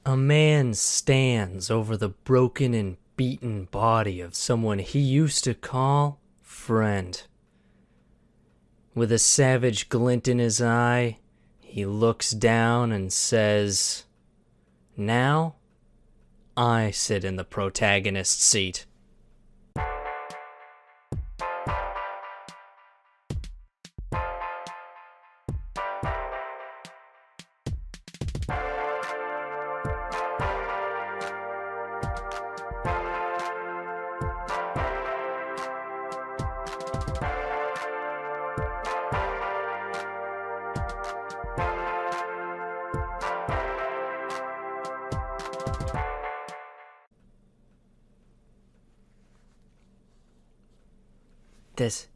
A man stands over the broken and beaten body of someone he used to call friend. With a savage glint in his eye, he looks down and says, "Now, I sit in the protagonist seat."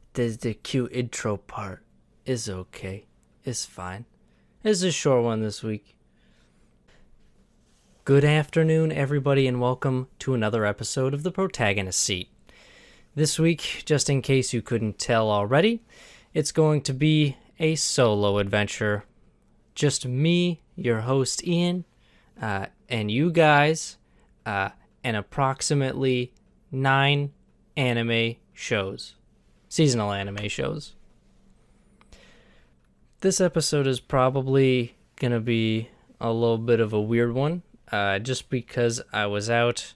The cute intro part is okay. It's fine. It's a short one this week. Good afternoon, everybody, and welcome to another episode of the Protagonist Seat. This week, just in case you couldn't tell already, it's going to be a solo adventure. Just me, your host Ian, and you guys, and approximately 9 anime shows. Seasonal anime shows. This episode is probably going to be a little bit of a weird one, just because I was out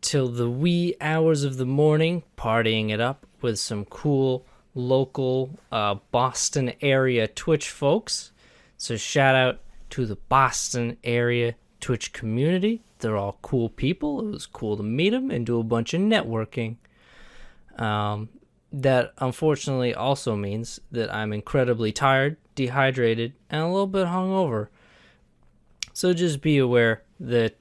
till the wee hours of the morning partying it up with some cool local Boston area Twitch folks. So shout out to the Boston area Twitch community. They're all cool people. It was cool to meet them and do a bunch of networking. That unfortunately also means that I'm incredibly tired, dehydrated, and a little bit hungover. So just be aware that,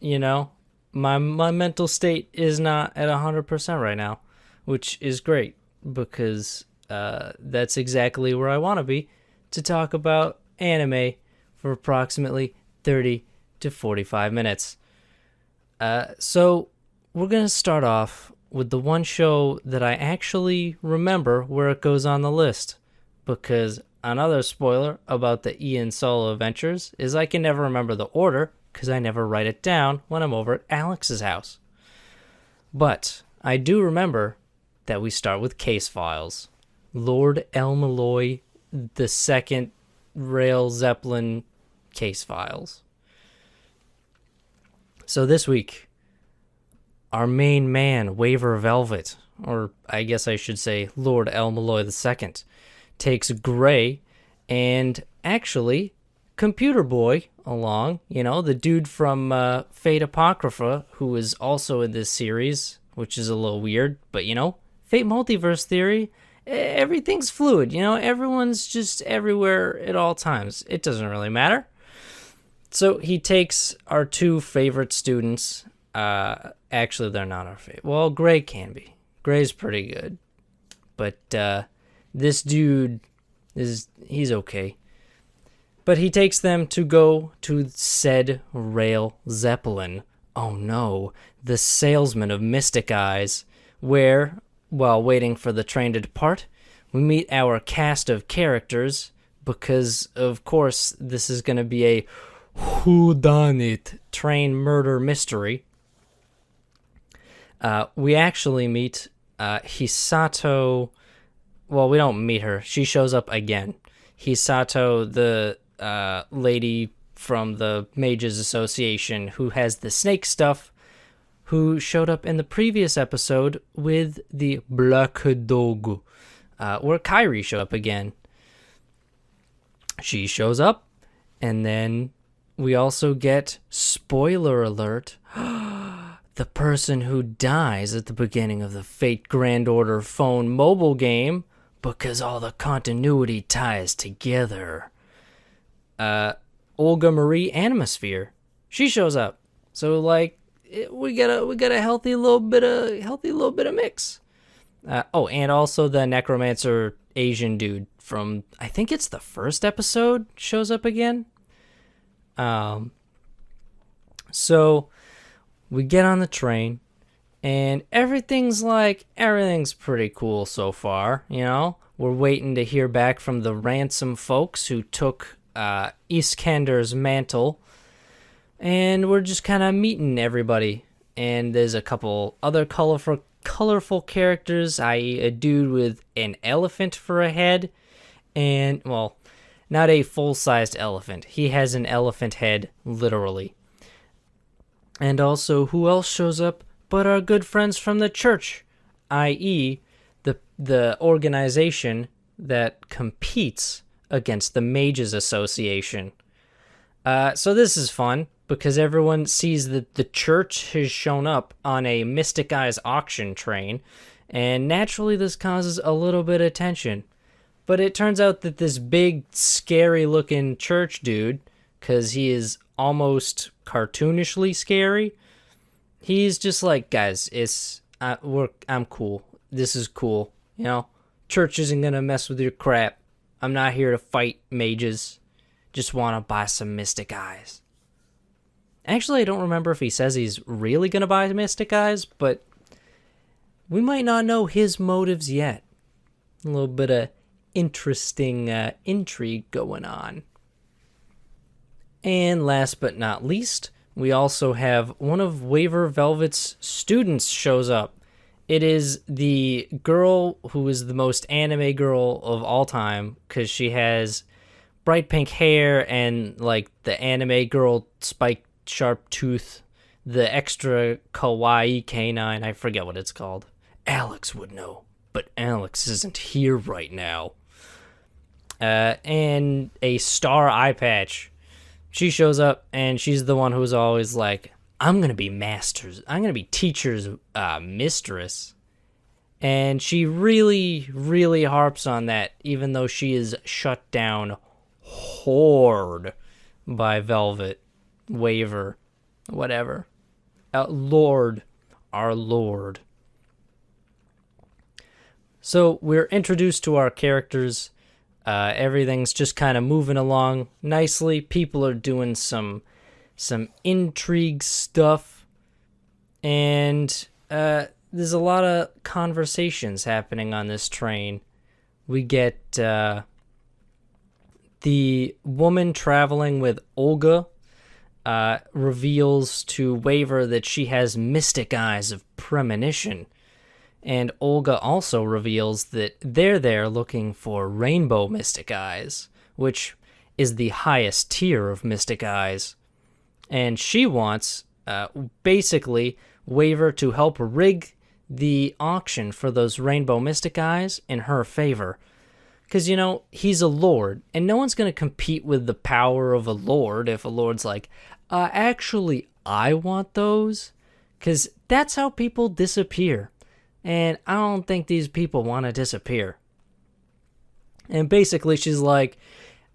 my mental state is not at 100% right now, which is great because that's exactly where I want to be to talk about anime for approximately 30 to 45 minutes. So we're going to start off with the one show that I actually remember where it goes on the list, because another spoiler about the Ian solo adventures is I can never remember the order because I never write it down when I'm over at Alex's house. But I do remember that we start with Case Files. Lord El Malloy, the second Rail Zeppelin Case Files. So this week, our main man, Waver Velvet, or I guess I should say Lord El Malloy II, takes Gray and actually Computer Boy along, the dude from Fate Apocrypha, who is also in this series, which is a little weird, but Fate Multiverse Theory, everything's fluid, everyone's just everywhere at all times. It doesn't really matter. So he takes our two favorite students. Actually, they're not our favorite. Well, Gray can be. Gray's pretty good. But this dude, he's okay. But he takes them to go to said Rail Zeppelin. Oh no, the salesman of Mystic Eyes, where, while waiting for the train to depart, we meet our cast of characters, because, of course, this is going to be a whodunit train murder mystery. We actually meet Hisato. Well, we don't meet her. She shows up again. Hisato, the lady from the Mages Association who has the snake stuff, who showed up in the previous episode with the Black Dog, where Kairi showed up again. She shows up, and then we also get, spoiler alert, the person who dies at the beginning of the Fate Grand Order phone mobile game, because all the continuity ties together. Olga Marie Animosphere, she shows up. So we get a healthy little bit of mix. And also the necromancer Asian dude from, I think it's the first episode, shows up again. So we get on the train, and everything's pretty cool so far, We're waiting to hear back from the ransom folks who took Iskander's mantle And we're just kind of meeting everybody. And there's a couple other colorful characters, i.e., a dude with an elephant for a head, and, well, not a full-sized elephant. He has an elephant head, literally. And also, who else shows up but our good friends from the church, i.e., the organization that competes against the Mages Association. So this is fun because everyone sees that the church has shown up on a Mystic Eyes auction train, and naturally this causes a little bit of tension. But it turns out that this big, scary-looking church dude, because he is almost cartoonishly scary, he's just like, guys, I'm cool. This is cool. You know, church isn't gonna mess with your crap. I'm not here to fight mages. Just want to buy some Mystic Eyes. Actually, I don't remember if he says he's really gonna buy Mystic Eyes, but we might not know his motives yet. A little bit of interesting intrigue going on. And last but not least, we also have one of Waver Velvet's students shows up. It is the girl who is the most anime girl of all time, because she has bright pink hair and like the anime girl spiked sharp tooth, the extra kawaii canine, I forget what it's called. Alex would know, but Alex isn't here right now. And a star eye patch. She shows up and she's the one who's always like, I'm going to be teacher's mistress. And she really, really harps on that, even though she is shut down hard by Velvet, Waver, whatever. Lord, our Lord. So we're introduced to our characters. Everything's just kind of moving along nicely. People are doing some intrigue stuff, and there's a lot of conversations happening on this train. We get the woman traveling with Olga reveals to Waver that she has Mystic Eyes of premonition, and Olga also reveals that they're there looking for Rainbow Mystic Eyes, which is the highest tier of Mystic Eyes. And she wants, basically, Waver to help rig the auction for those Rainbow Mystic Eyes in her favor. Because, you know, he's a lord, and no one's going to compete with the power of a lord if a lord's like, actually, I want those. Because that's how people disappear. And I don't think these people want to disappear. And basically, she's like,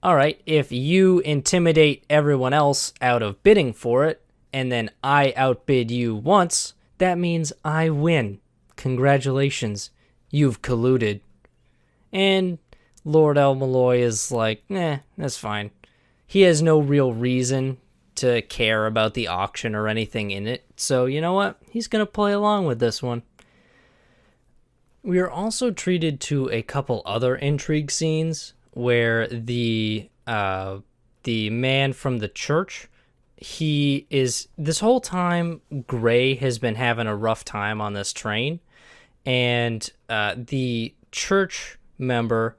all right, if you intimidate everyone else out of bidding for it, and then I outbid you once, that means I win. Congratulations, you've colluded. And Lord El Malloy is like, that's fine. He has no real reason to care about the auction or anything in it, so you know what? He's going to play along with this one. We are also treated to a couple other intrigue scenes where the man from the church, this whole time, Gray has been having a rough time on this train, and the church member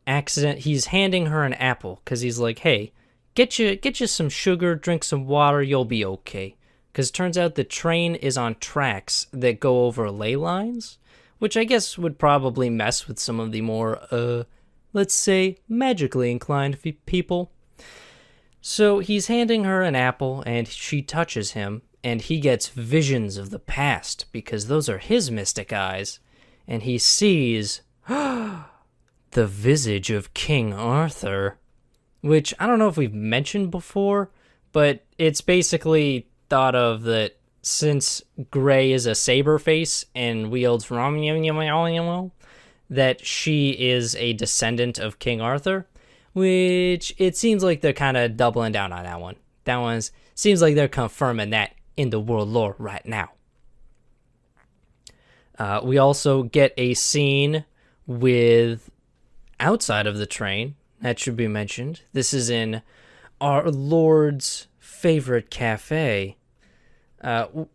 he's handing her an apple, because he's like, hey, get you some sugar, drink some water, you'll be okay. Because it turns out the train is on tracks that go over ley lines, which I guess would probably mess with some of the more, let's say, magically inclined people. So he's handing her an apple, and she touches him, and he gets visions of the past, because those are his mystic eyes, and he sees the visage of King Arthur, which I don't know if we've mentioned before, but it's basically thought of that since Gray is a saber face and wields that she is a descendant of King Arthur, which it seems like they're kind of doubling down on that one. That one seems like they're confirming that in the world lore right now. We also get a scene with outside of the train, that should be mentioned. This is in our Lord's favorite cafe,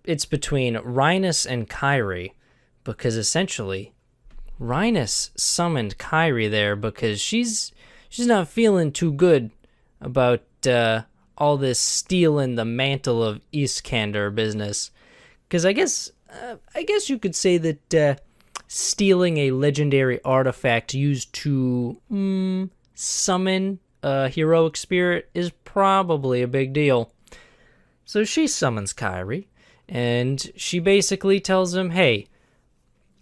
it's between Rhinus and Kyrie, because essentially Rhinus summoned Kyrie there because she's not feeling too good about all this stealing the mantle of Iskander business. Because I guess you could say that stealing a legendary artifact used to summon a heroic spirit is probably a big deal. So she summons Kyrie, and she basically tells him, hey,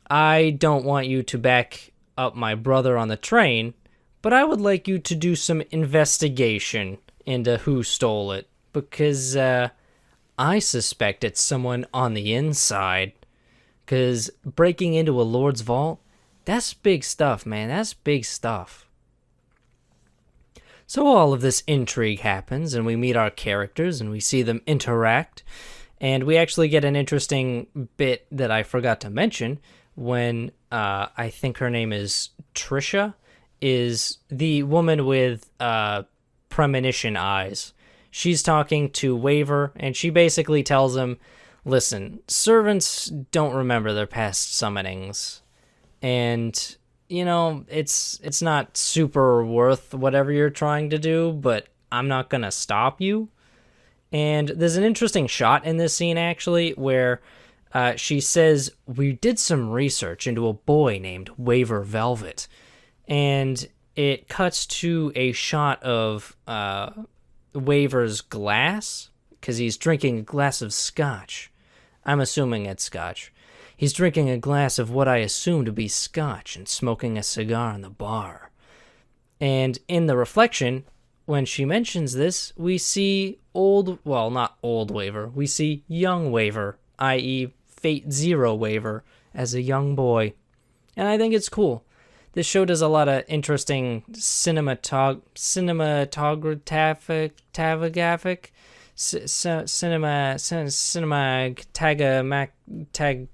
I don't want you to back up my brother on the train, but I would like you to do some investigation into who stole it, because I suspect it's someone on the inside. Because breaking into a lord's vault, that's big stuff, man. That's big stuff. So all of this intrigue happens, and we meet our characters, and we see them interact, and we actually get an interesting bit that I forgot to mention when I think her name is Trisha, is the woman with premonition eyes. She's talking to Waver, and she basically tells him, listen, servants don't remember their past summonings, and it's not super worth whatever you're trying to do, but I'm not going to stop you. And there's an interesting shot in this scene, actually, where she says, we did some research into a boy named Waver Velvet. And it cuts to a shot of Waver's glass, because he's drinking a glass of scotch. I'm assuming it's scotch. He's drinking a glass of what I assume to be scotch and smoking a cigar in the bar. And in the reflection, when she mentions this, we see not old Waver, we see young Waver, i.e. Fate Zero Waver, as a young boy. And I think it's cool. This show does a lot of interesting cinematographic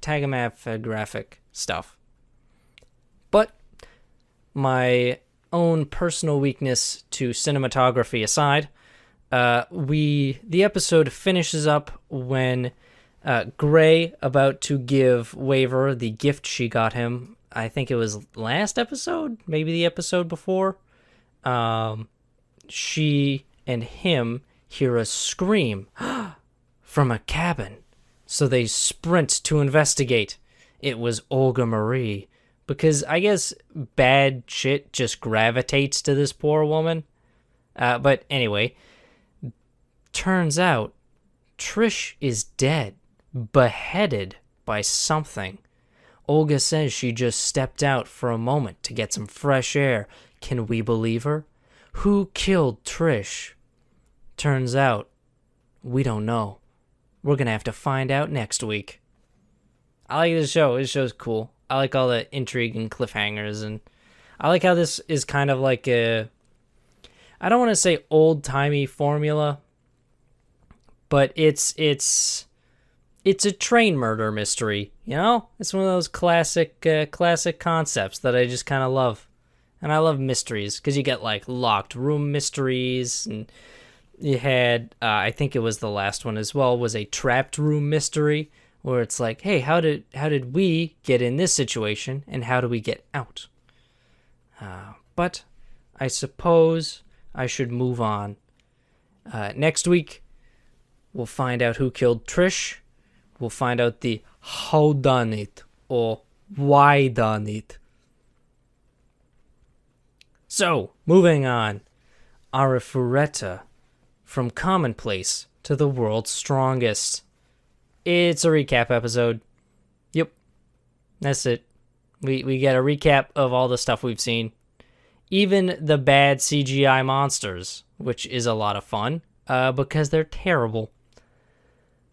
tagamographic stuff. But my own personal weakness to cinematography aside, the episode finishes up when Gray, about to give Waver the gift she got him, I think it was last episode, maybe the episode before, she and him hear a scream from a cabin. So they sprint to investigate. It was Olga Marie, because I guess bad shit just gravitates to this poor woman. But anyway, turns out Trish is dead, beheaded by something. Olga says she just stepped out for a moment to get some fresh air. Can we believe her? Who killed Trish? Turns out, we don't know. We're going to have to find out next week. I like this show. This show's cool. I like all the intrigue and cliffhangers, and I like how this is kind of like a, I don't want to say old-timey formula, but it's a train murder mystery, It's one of those classic concepts that I just kind of love. And I love mysteries, because you get, like, locked room mysteries, and you had, I think it was the last one as well, was a trapped room mystery, where it's like, hey, how did we get in this situation, and how do we get out? But I suppose I should move on. Next week, we'll find out who killed Trish. We'll find out the how done it, or why done it. So, moving on. Arifureta, from commonplace to the world's strongest. It's a recap episode. Yep, that's it. We get a recap of all the stuff we've seen. Even the bad CGI monsters, which is a lot of fun, because they're terrible.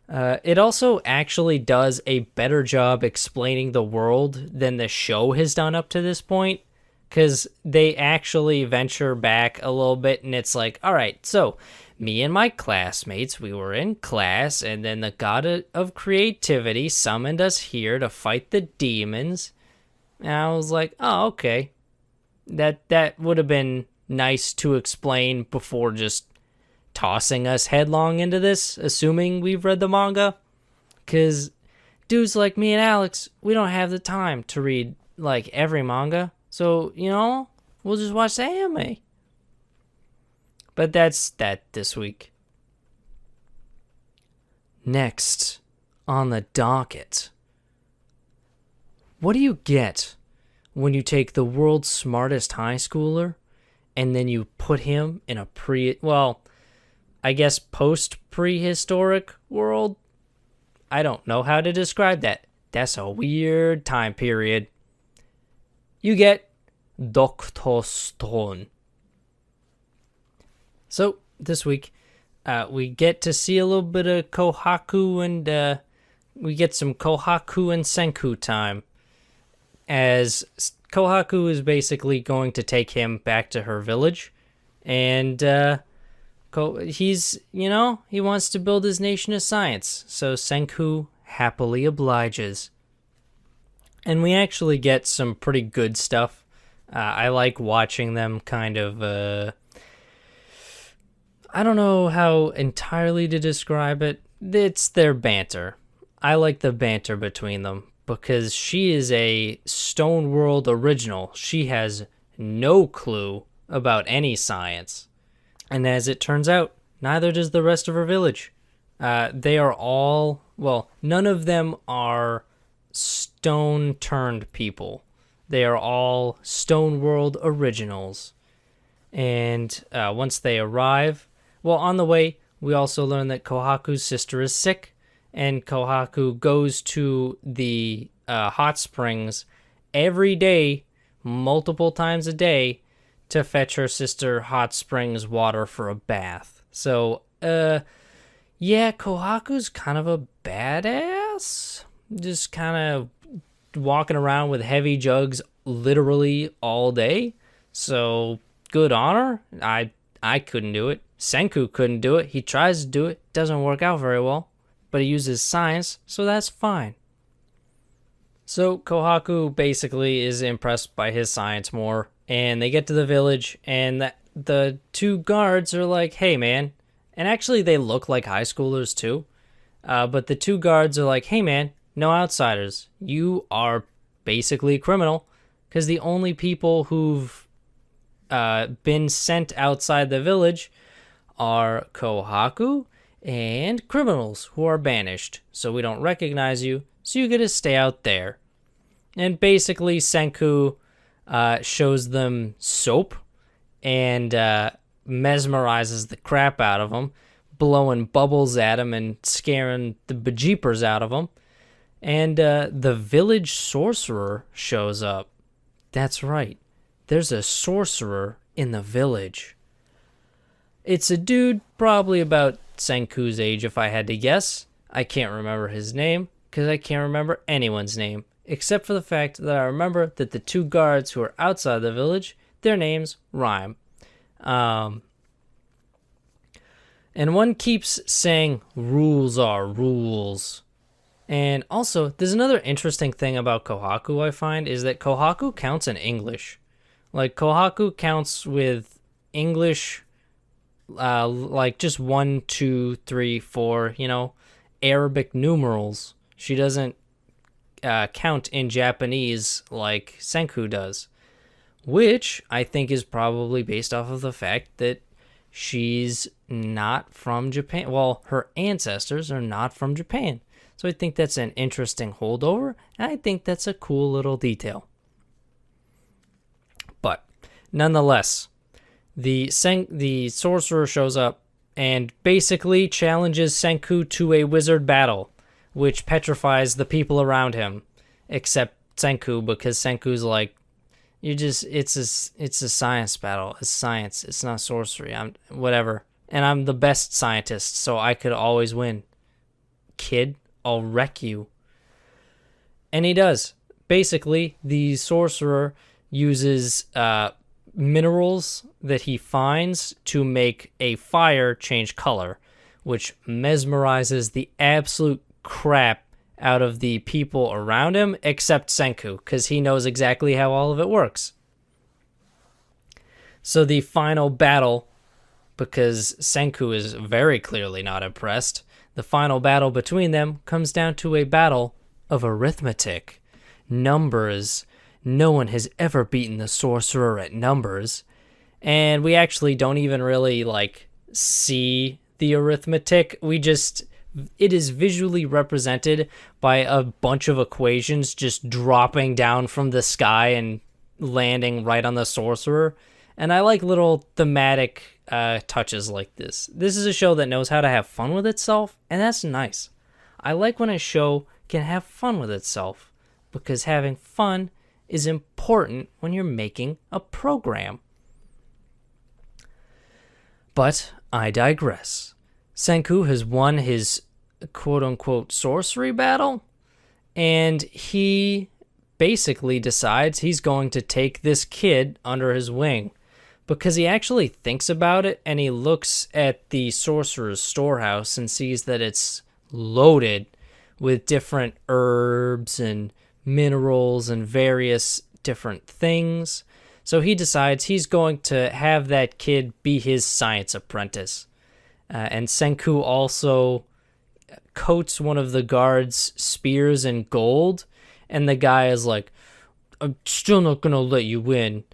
It also actually does a better job explaining the world than the show has done up to this point, because they actually venture back a little bit, and it's like, all right, so me and my classmates, we were in class, and then the god of creativity summoned us here to fight the demons. And I was like, oh, okay. That would have been nice to explain before just tossing us headlong into this, assuming we've read the manga. Because dudes like me and Alex, we don't have the time to read, like, every manga. So, we'll just watch the anime. But that's that this week. Next on the docket. What do you get when you take the world's smartest high schooler and then you put him in a post-prehistoric world? I don't know how to describe that. That's a weird time period. You get Dr. Stone. So, this week, we get to see a little bit of Kohaku and we get some Kohaku and Senku time. As Kohaku is basically going to take him back to her village. And he wants to build his nation of science. So Senku happily obliges. And we actually get some pretty good stuff. I like watching them kind of... I don't know how entirely to describe it. It's their banter. I like the banter between them because she is a Stone World original. She has no clue about any science. And as it turns out, neither does the rest of her village. They are all, none of them are stone-turned people. They are all Stone World originals. And once they arrive, on the way, we also learn that Kohaku's sister is sick, and Kohaku goes to the hot springs every day, multiple times a day, to fetch her sister hot springs water for a bath. So, Kohaku's kind of a badass. Just kind of walking around with heavy jugs literally all day. So, good on her. I couldn't do it. Senku couldn't do it. He tries to do it. Doesn't work out very well. But he uses science, so that's fine. So Kohaku basically is impressed by his science more. And they get to the village, and the two guards are like, hey, man. And actually, they look like high schoolers, too. But the two guards are like, hey, man, no outsiders. You are basically a criminal. Because the only people who've been sent outside the village are Kohaku and criminals who are banished. So we don't recognize you, so you get to stay out there. And basically, Senku shows them soap and mesmerizes the crap out of them, blowing bubbles at them and scaring the bejeepers out of them. And the village sorcerer shows up. That's right. There's a sorcerer in the village. It's a dude probably about Senku's age, if I had to guess. I can't remember his name, because I can't remember anyone's name, except for the fact that I remember that the two guards who are outside the village, their names rhyme. And one keeps saying, rules are rules. And also, there's another interesting thing about Kohaku I find, is that Kohaku counts in English. Like, Kohaku counts with English, like just 1, 2, 3, 4, Arabic numerals. She doesn't count in Japanese like Senku does, which I think is probably based off of the fact that she's not from Japan. Well, her ancestors are not from Japan. So I think that's an interesting holdover, and I think that's a cool little detail. But nonetheless, the sorcerer shows up and basically challenges Senku to a wizard battle, which petrifies the people around him, except Senku, because Senku's like, it's a science battle. It's science. It's not sorcery. Whatever. And I'm the best scientist, so I could always win. Kid, I'll wreck you. And he does. Basically, the sorcerer uses minerals that he finds to make a fire change color, which mesmerizes the absolute crap out of the people around him, except Senku, because he knows exactly how all of it works. So the final battle because Senku is very clearly not impressed. The final battle between them comes down to a battle of arithmetic. Numbers. No one has ever beaten the sorcerer at numbers. And we actually don't even really, see the arithmetic. It is visually represented by a bunch of equations just dropping down from the sky and landing right on the sorcerer. And I like little thematic touches like this. This is a show that knows how to have fun with itself, and that's nice. I like when a show can have fun with itself, because having fun is important when you're making a program. But I digress. Senku has won his quote-unquote sorcery battle, and he basically decides he's going to take this kid under his wing, because he actually thinks about it, and he looks at the sorcerer's storehouse and sees that it's loaded with different herbs and minerals and various different things. So he decides he's going to have that kid be his science apprentice. And Senku also coats one of the guards' spears in gold, and the guy is like, I'm still not going to let you win.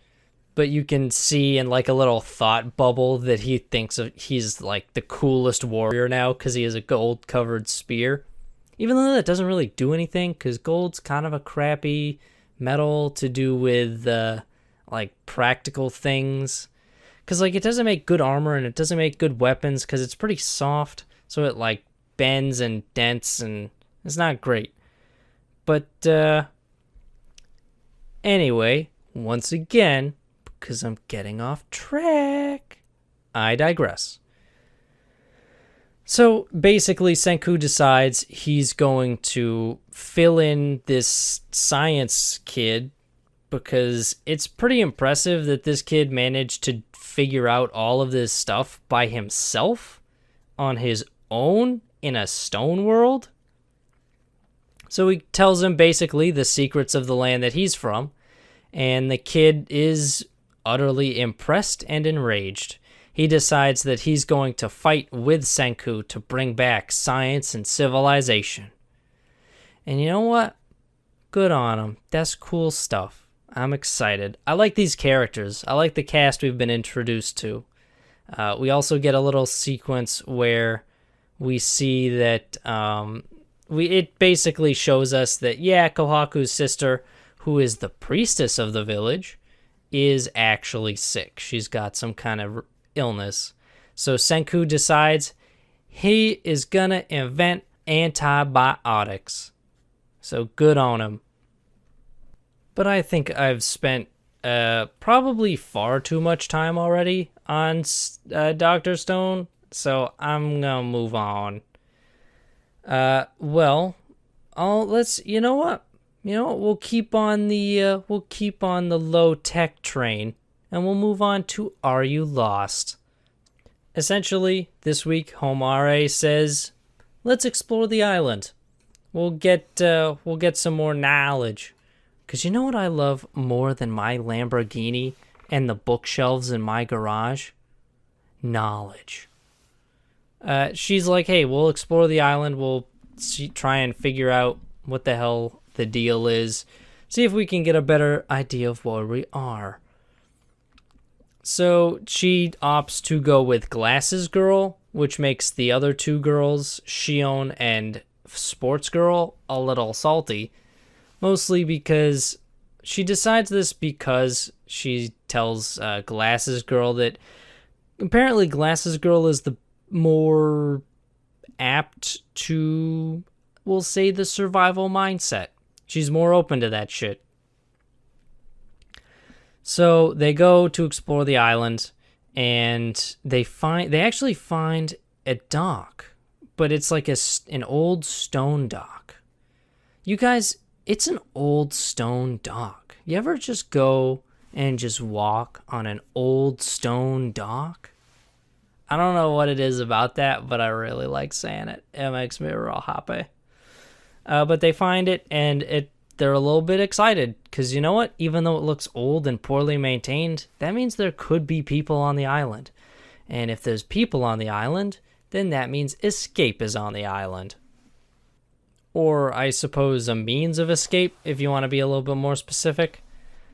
But you can see in a little thought bubble that he thinks he's the coolest warrior now because he has a gold-covered spear. Even though that doesn't really do anything, because gold's kind of a crappy metal to do with practical things. Because it doesn't make good armor and it doesn't make good weapons because it's pretty soft. So it bends and dents and it's not great. But anyway, once again, because I'm getting off track, I digress. So basically, Senku decides he's going to fill in this science kid, because it's pretty impressive that this kid managed to figure out all of this stuff by himself on his own in a stone world. So he tells him basically the secrets of the land that he's from, and the kid is utterly impressed and enraged. He decides that he's going to fight with Senku to bring back science and civilization. And you know what? Good on him. That's cool stuff. I'm excited. I like these characters. I like the cast we've been introduced to. We also get a little sequence where we see that it basically shows us that, Kohaku's sister, who is the priestess of the village, is actually sick. She's got some kind of illness. So Senku decides he is gonna invent antibiotics. So good on him. But I think I've spent probably far too much time already on Dr. Stone, so I'm gonna move on. You know what? We'll keep on the low tech train, and we'll move on to Are You Lost? Essentially, this week Homare says, "Let's explore the island. We'll get some more knowledge." Because you know what I love more than my Lamborghini and the bookshelves in my garage? Knowledge. She's like, hey, we'll explore the island. We'll try and figure out what the hell the deal is. See if we can get a better idea of where we are. So she opts to go with Glasses Girl, which makes the other two girls, Shion and Sports Girl, a little salty. Mostly because she decides this because she tells Glasses Girl that apparently Glasses Girl is the more apt to, we'll say, the survival mindset. She's more open to that shit. So they go to explore the island, and they actually find a dock, but it's like an old stone dock. You guys, it's an old stone dock. You ever just go and just walk on an old stone dock? I don't know what it is about that, but I really like saying it. It makes me real happy. But they find it, and they're a little bit excited, because you know what? Even though it looks old and poorly maintained, that means there could be people on the island. And if there's people on the island, then that means escape is on the island. Or I suppose a means of escape, if you want to be a little bit more specific.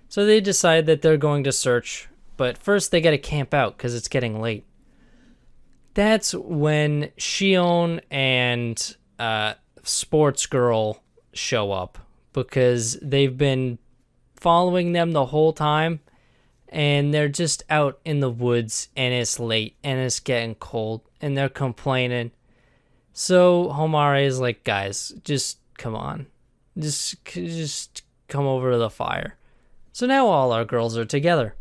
So they decide that they're going to search, but first they got to camp out because it's getting late. That's when Shion and Sports Girl show up because they've been following them the whole time, and they're just out in the woods, and it's late, and it's getting cold, and they're complaining. So Homare is like, guys, just come on. Just come over to the fire. So now all our girls are together.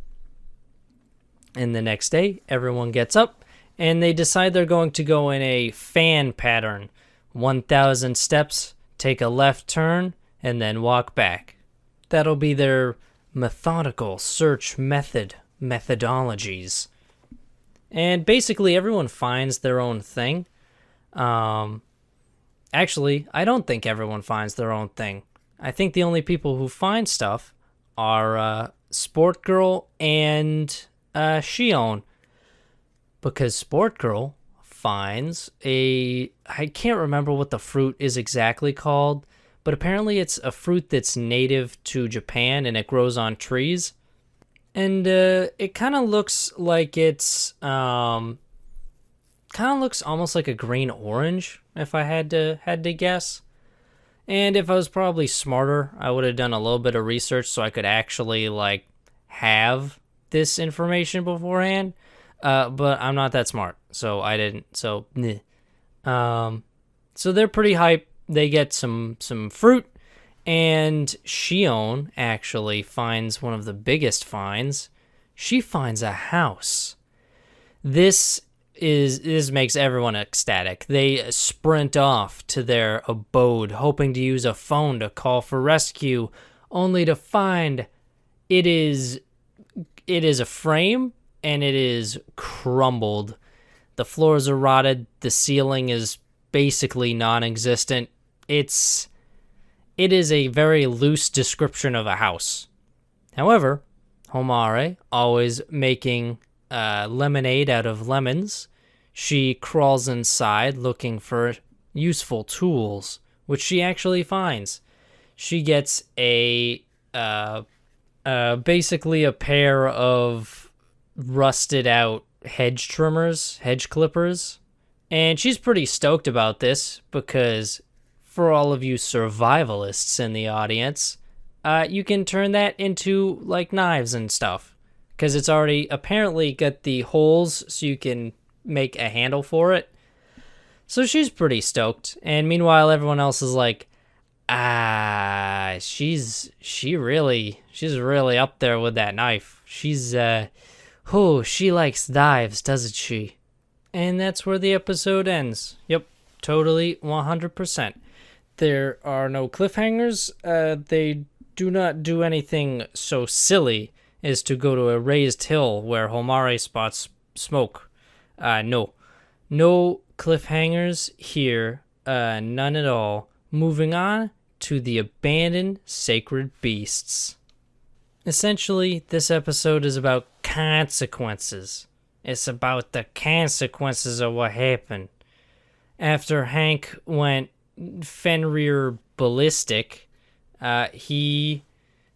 And the next day, everyone gets up, and they decide they're going to go in a fan pattern. 1,000 steps, take a left turn, and then walk back. That'll be their methodical search methodologies. And basically, everyone finds their own thing. Actually, I don't think everyone finds their own thing. I think the only people who find stuff are Sport Girl and Shion. Because Sport Girl finds I can't remember what the fruit is exactly called, but apparently it's a fruit that's native to Japan and it grows on trees. And it kind of looks like it's kind of looks almost like a green orange, if I had to guess. And if I was probably smarter, I would have done a little bit of research so I could actually like have this information beforehand. But I'm not that smart, so I didn't. So, so they're pretty hype. They get some fruit, and Shion actually finds one of the biggest finds. She finds a house. This makes everyone ecstatic. They sprint off to their abode, hoping to use a phone to call for rescue, only to find it is a frame and it is crumbled. The floors are rotted. The ceiling is basically non-existent. It is a very loose description of a house. However, Homare, always making lemonade out of lemons, she crawls inside looking for useful tools, which she actually finds. She gets basically a pair of rusted out hedge clippers, and she's pretty stoked about this because for all of you survivalists in the audience, you can turn that into like knives and stuff because it's already apparently got the holes so you can make a handle for it. So she's pretty stoked, and meanwhile everyone else is like, she's really up there with that knife. She likes knives, doesn't she? And that's where the episode ends. Yep, totally 100%. There are no cliffhangers. They do not do anything so silly as to go to a raised hill where Homare spots smoke. No cliffhangers here. None at all. Moving on to the abandoned sacred beasts. Essentially, this episode is about consequences. It's about the consequences of what happened. After Hank went Fenrir ballistic,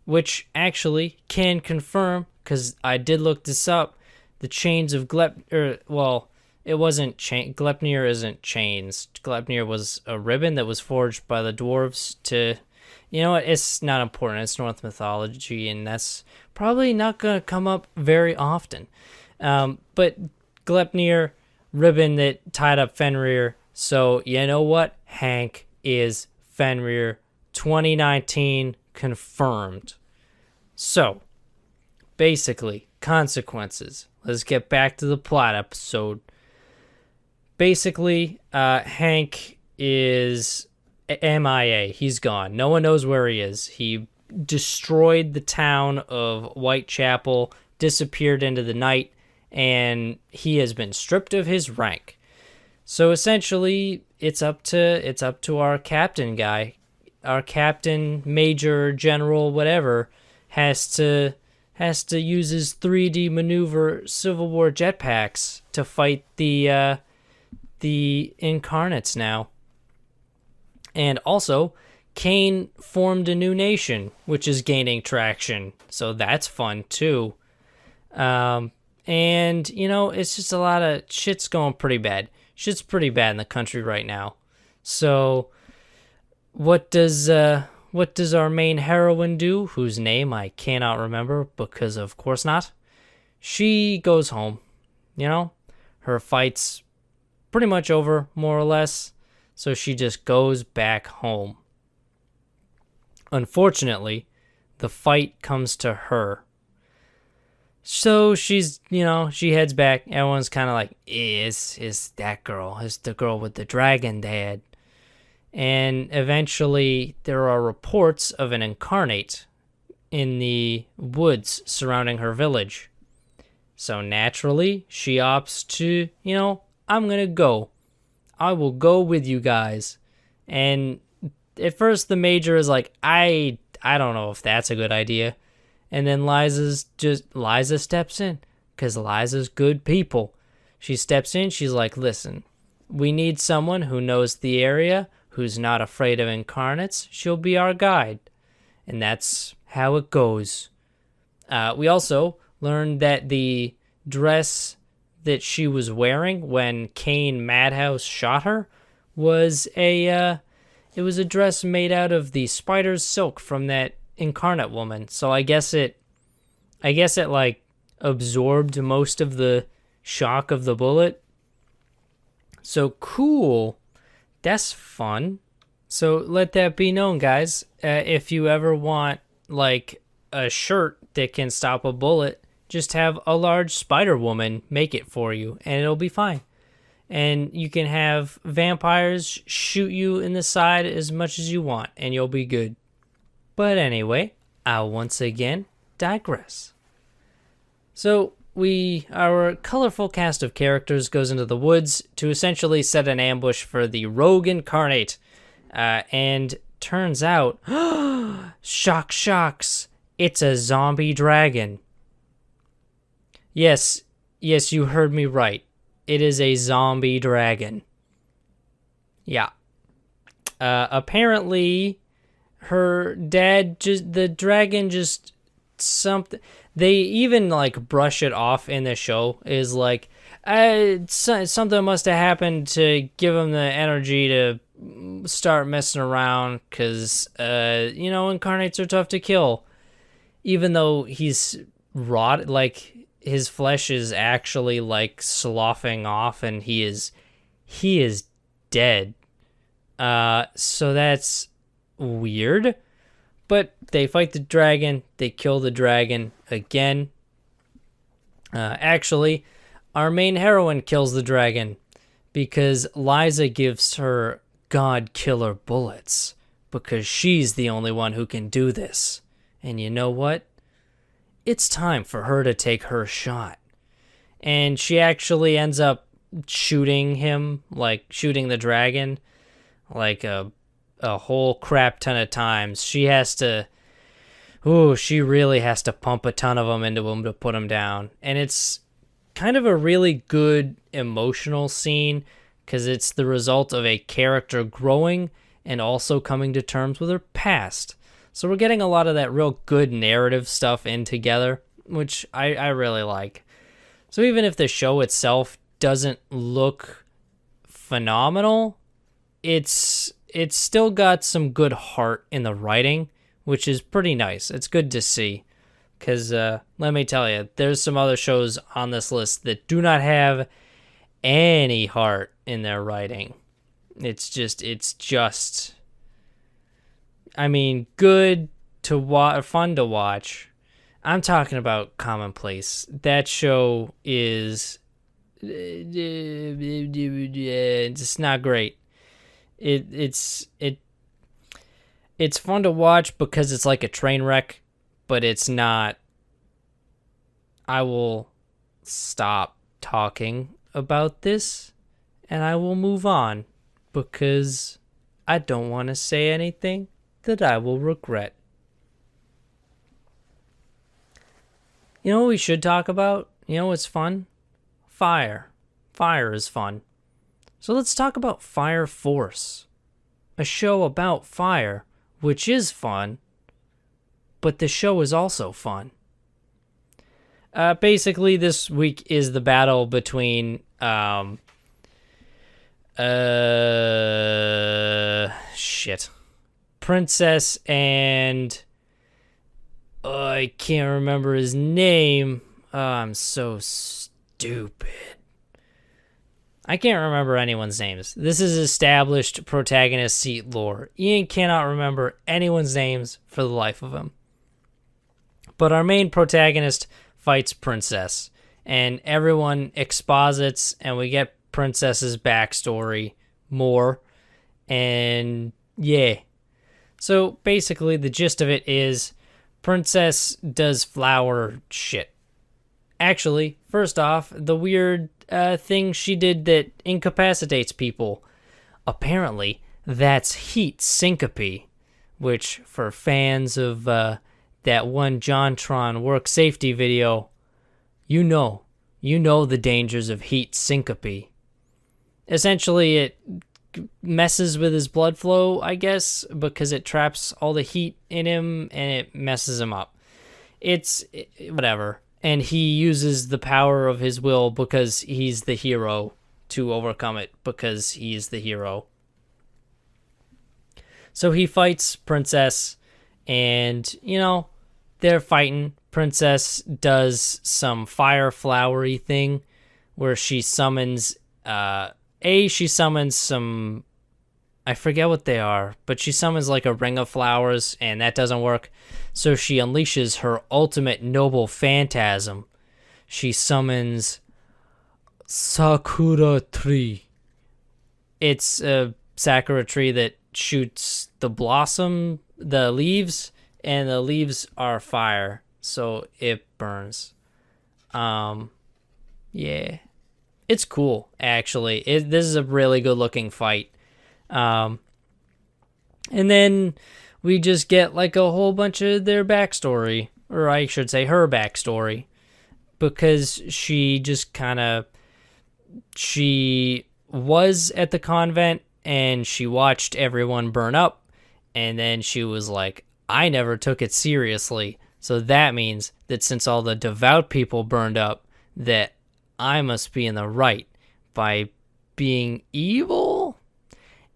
which actually can confirm, because I did look this up, the chains of it wasn't Gleipnir isn't chains. Gleipnir was a ribbon that was forged by the dwarves to, you know what, it's not important. It's Norse mythology, and that's probably not going to come up very often. But Gleipnir, ribbon that tied up Fenrir. So, you know what? Hank is Fenrir. 2019 confirmed. So, basically, consequences. Let's get back to the plot episode. Basically, Hank is MIA. He's gone. No one knows where he is. He destroyed the town of Whitechapel, disappeared into the night, and he has been stripped of his rank. So essentially, it's up to our captain guy, our captain, major, general, whatever, has to use his 3D maneuver Civil War jetpacks to fight the incarnates now. And also, Cain formed a new nation, which is gaining traction. So that's fun too. And it's just a lot of shit's going pretty bad. Shit's pretty bad in the country right now. So what does our main heroine do, whose name I cannot remember because of course not? She goes home. Her fight's pretty much over, more or less. So she just goes back home. Unfortunately, the fight comes to her. So she's, she heads back. Everyone's kind of like, is that girl? Is the girl with the dragon dad? And eventually there are reports of an incarnate in the woods surrounding her village. So naturally, she opts to, I'm going to go. I will go with you guys. And at first the major is like, I don't know if that's a good idea. And then Liza steps in, because Liza's good people. She steps in, she's like, listen, we need someone who knows the area, who's not afraid of incarnates. She'll be our guide. And that's how it goes. We also learned that the dress that she was wearing when Cain Madhouse shot her was a dress made out of the spider's silk from that incarnate woman. So I guess it like absorbed most of the shock of the bullet. So cool. That's fun. So let that be known, guys. If you ever want like a shirt that can stop a bullet, just have a large spider woman make it for you and it'll be fine. And you can have vampires shoot you in the side as much as you want and you'll be good. But anyway, I'll once again digress. So our colorful cast of characters goes into the woods to essentially set an ambush for the rogue incarnate. And turns out, shocks, it's a zombie dragon. Yes, you heard me right. It is a zombie dragon. Yeah. Apparently, her dad the dragon just something. They even like brush it off in the show. Is like, something must have happened to give him the energy to start messing around. Because incarnates are tough to kill. Even though he's rot, like his flesh is actually like sloughing off, and he is dead. So that's weird. But they fight the dragon. They kill the dragon again. Actually, our main heroine kills the dragon because Liza gives her God killer bullets because she's the only one who can do this. And you know what? It's time for her to take her shot. And she actually ends up shooting him, like shooting the dragon, like a whole crap ton of times. She really has to pump a ton of them into him to put him down. And it's kind of a really good emotional scene because it's the result of a character growing and also coming to terms with her past. So we're getting a lot of that real good narrative stuff in together, which I really like. So even if the show itself doesn't look phenomenal, it's still got some good heart in the writing, which is pretty nice. It's good to see. Because let me tell you, there's some other shows on this list that do not have any heart in their writing. It's just good to watch, fun to watch. I'm talking about Commonplace. That show is just not great. It's fun to watch because it's like a train wreck, but it's not. I will stop talking about this and I will move on because I don't want to say anything that I will regret. You know what we should talk about? You know what's fun? Fire. fire is fun. So let's talk about Fire Force, a show about fire, which is fun, but the show is also fun. Basically, this week is the battle between Princess and I can't remember his name. I'm so stupid. I can't remember anyone's names. This is established protagonist seat lore. Ian cannot remember anyone's names for the life of him. But our main protagonist fights Princess, and everyone exposits, and we get Princess's backstory more, and yeah. So basically the gist of it is Princess does flower shit. Actually, first off, the weird thing she did that incapacitates people. Apparently, that's heat syncope, which for fans of that one JonTron work safety video, you know the dangers of heat syncope. Essentially, it messes with his blood flow, I guess, because it traps all the heat in him and it messes him up. It's whatever. And he uses the power of his will because he's the hero to overcome it, because he's the hero. So he fights Princess, and, they're fighting. Princess does some fire flowery thing where she summons, she summons some, I forget what they are, but she summons like a ring of flowers, and that doesn't work. So she unleashes her ultimate noble phantasm. She summons Sakura Tree. It's a sakura tree that shoots the leaves, and the leaves are fire, so it burns. Yeah. It's cool, actually. This is a really good looking fight. And then we just get like a whole bunch of their backstory, or I should say her backstory, because she was at the convent and she watched everyone burn up, and then she was like, I never took it seriously, so that means that since all the devout people burned up, that I must be in the right by being evil?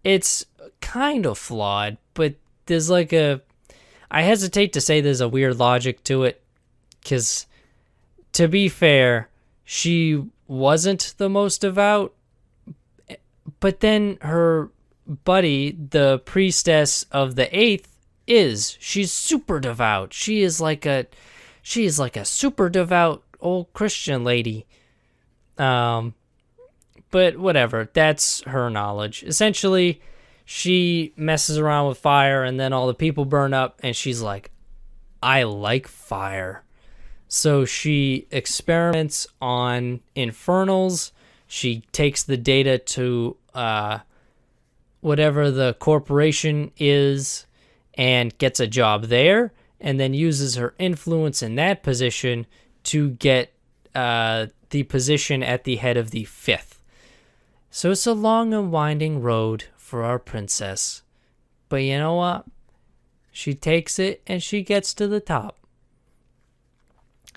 It's kind of flawed, but there's I hesitate to say there's a weird logic to it, because to be fair, she wasn't the most devout, but then her buddy, the priestess of the 8th, she's super devout. She is like a super devout old Christian lady. But whatever, that's her knowledge. Essentially, she messes around with fire, and then all the people burn up, and she's like, I like fire. So she experiments on infernals. She takes the data to whatever the corporation is and gets a job there, and then uses her influence in that position to get the position at the head of the 5th. So it's a long and winding road for our princess. But you know what? She takes it and she gets to the top.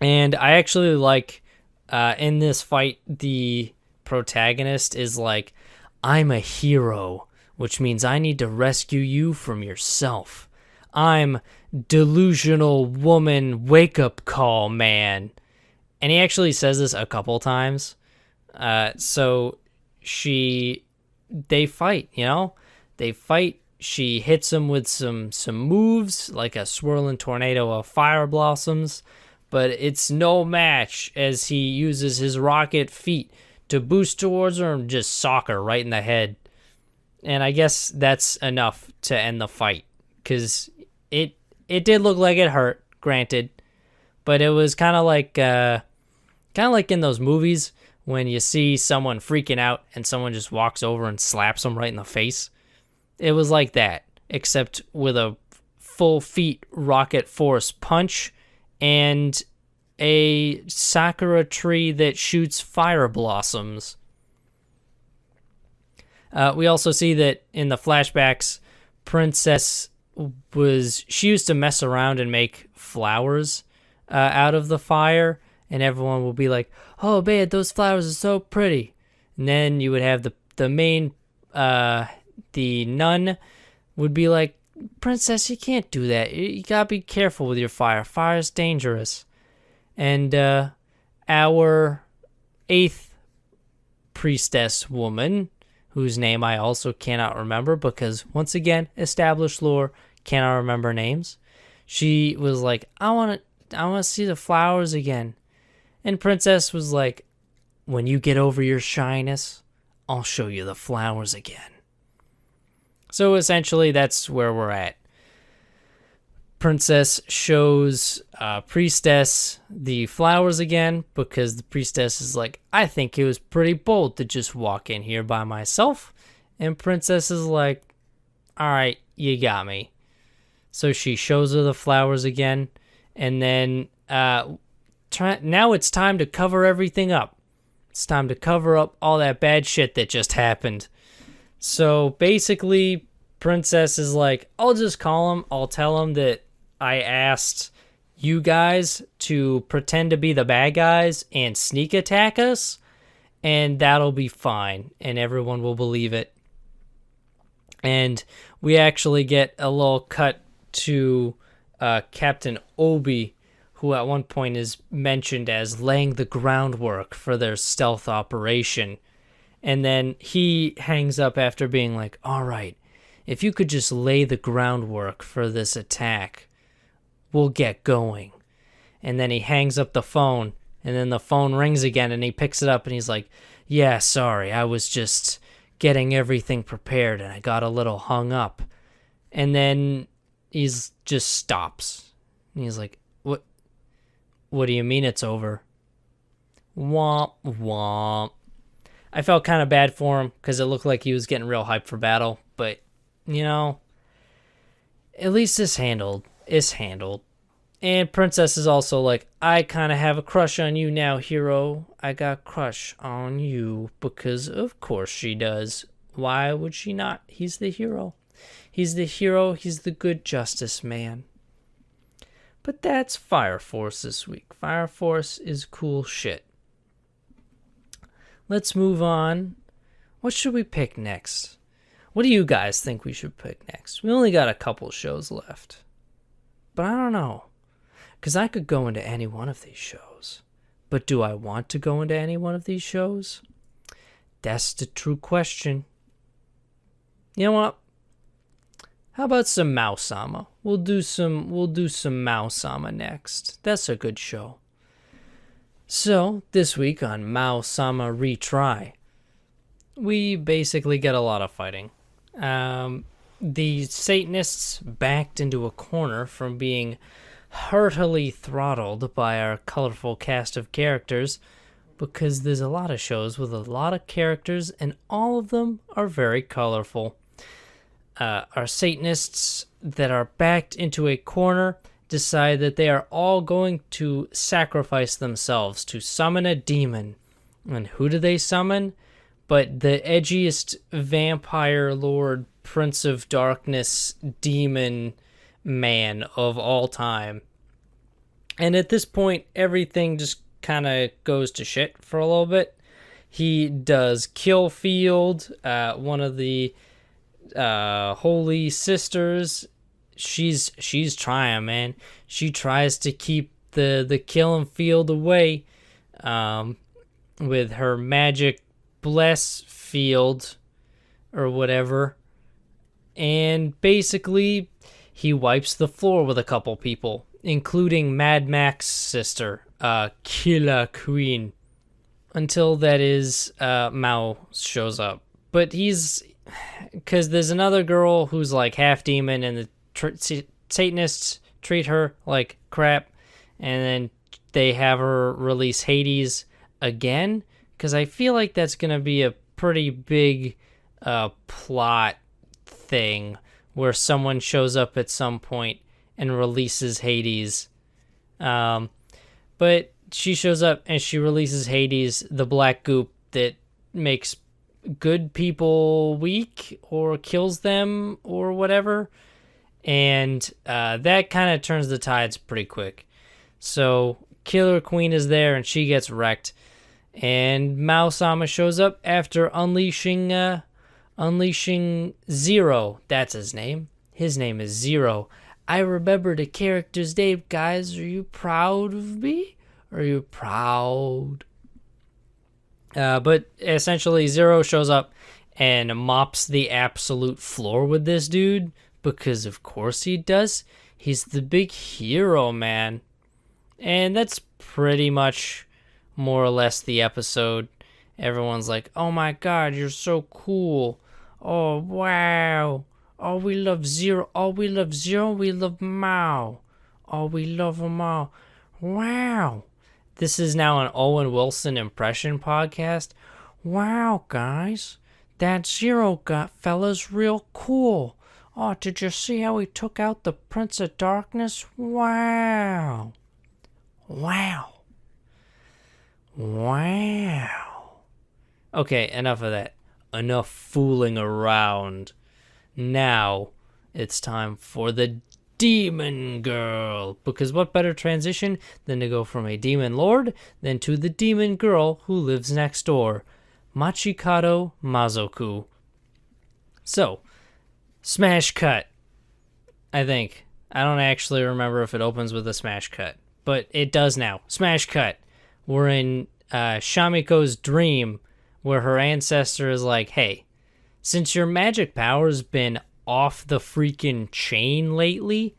And I actually like, in this fight, the protagonist is like, I'm a hero, which means I need to rescue you from yourself. I'm delusional woman wake-up call man. And he actually says this a couple times. So they fight, They fight. She hits him with some moves, like a swirling tornado of fire blossoms. But it's no match as he uses his rocket feet to boost towards her and just sock her right in the head. And I guess that's enough to end the fight, because it did look like it hurt, granted, but it was kind of like in those movies when you see someone freaking out and someone just walks over and slaps them right in the face. It was like that, except with a full feet rocket force punch and a sakura tree that shoots fire blossoms. We also see that in the flashbacks, Princess she used to mess around and make flowers out of the fire, and everyone will be like, "Oh man, those flowers are so pretty." And then you would have the main the nun would be like, "Princess, you can't do that. You gotta be careful with your fire. Fire's dangerous." And our eighth priestess woman, whose name I also cannot remember because, once again, established lore, cannot remember names. She was like, I want to see the flowers again. And Princess was like, when you get over your shyness, I'll show you the flowers again. So essentially, that's where we're at. Princess shows Priestess the flowers again because the Priestess is like, I think it was pretty bold to just walk in here by myself. And Princess is like, all right, you got me. So she shows her the flowers again. And then now it's time to cover everything up. It's time to cover up all that bad shit that just happened. So basically, Princess is like, I'll just call him. I'll tell him that I asked you guys to pretend to be the bad guys and sneak attack us, and that'll be fine, and everyone will believe it. And we actually get a little cut to Captain Obi, who at one point is mentioned as laying the groundwork for their stealth operation. And then he hangs up after being like, all right, if you could just lay the groundwork for this attack, we'll get going. And then he hangs up the phone, and then the phone rings again, and he picks it up, and he's like, yeah, sorry, I was just getting everything prepared, and I got a little hung up. And then he's just stops. And he's like, what do you mean it's over? Womp, womp. I felt kind of bad for him, because it looked like he was getting real hyped for battle, but, you know, at least it's handled. And Princess is also like, I kind of have a crush on you now, hero. I got a crush on you because of course she does. Why would she not? He's the hero. He's the hero. He's the good justice man. But that's Fire Force this week. Fire Force is cool shit. Let's move on. What should we pick next? What do you guys think we should pick next? We only got a couple shows left. But I don't know. Because I could go into any one of these shows. But do I want to go into any one of these shows? That's the true question. You know what? How about some Mao-sama? We'll do some Mao-sama next. That's a good show. So, this week on Mao-sama Retry, we basically get a lot of fighting. The Satanists backed into a corner from being heartily throttled by our colorful cast of characters because there's a lot of shows with a lot of characters and all of them are very colorful. Our Satanists that are backed into a corner decide that they are all going to sacrifice themselves to summon a demon. And who do they summon? But the edgiest vampire lord, Prince of Darkness, demon man of all time. And at this point, everything just kind of goes to shit for a little bit. He does kill Field, one of the holy sisters. She's trying, man. She tries to keep the killing Field away with her magic bless Field or whatever. And basically, he wipes the floor with a couple people, including Mad Max's sister, Killer Queen, until that is Mao shows up. But because there's another girl who's like half demon, and the Satanists treat her like crap, and then they have her release Hades again, because I feel like that's going to be a pretty big plot thing where someone shows up at some point and releases Hades. But she shows up and she releases Hades, the black goop that makes good people weak or kills them or whatever. And that kind of turns the tides pretty quick. So Killer Queen is there and she gets wrecked. And Mao-sama shows up after unleashing Zero. That's his name. His name is Zero. I remember the character's name, guys. Are you proud of me? Are you proud? But essentially, Zero shows up and mops the absolute floor with this dude. Because of course he does. He's the big hero, man. And that's pretty much more or less the episode. Everyone's like, oh my god, you're so cool. Oh, wow. Oh, we love Zero. Oh, we love Zero. We love Mao. Oh, we love them all. Wow. This is now an Owen Wilson impression podcast. Wow, guys. That Zero fella's real cool. Oh, did you see how he took out the Prince of Darkness? Wow. Wow. Wow. Okay, enough of that. Enough fooling around. Now, it's time for the Demon Girl. Because what better transition than to go from a Demon Lord than to the Demon Girl who lives next door. Machikado Mazoku. So, smash cut. I think. I don't actually remember if it opens with a smash cut. But it does now. Smash cut. We're in Shamiko's dream where her ancestor is like, hey, since your magic power's been off the freaking chain lately,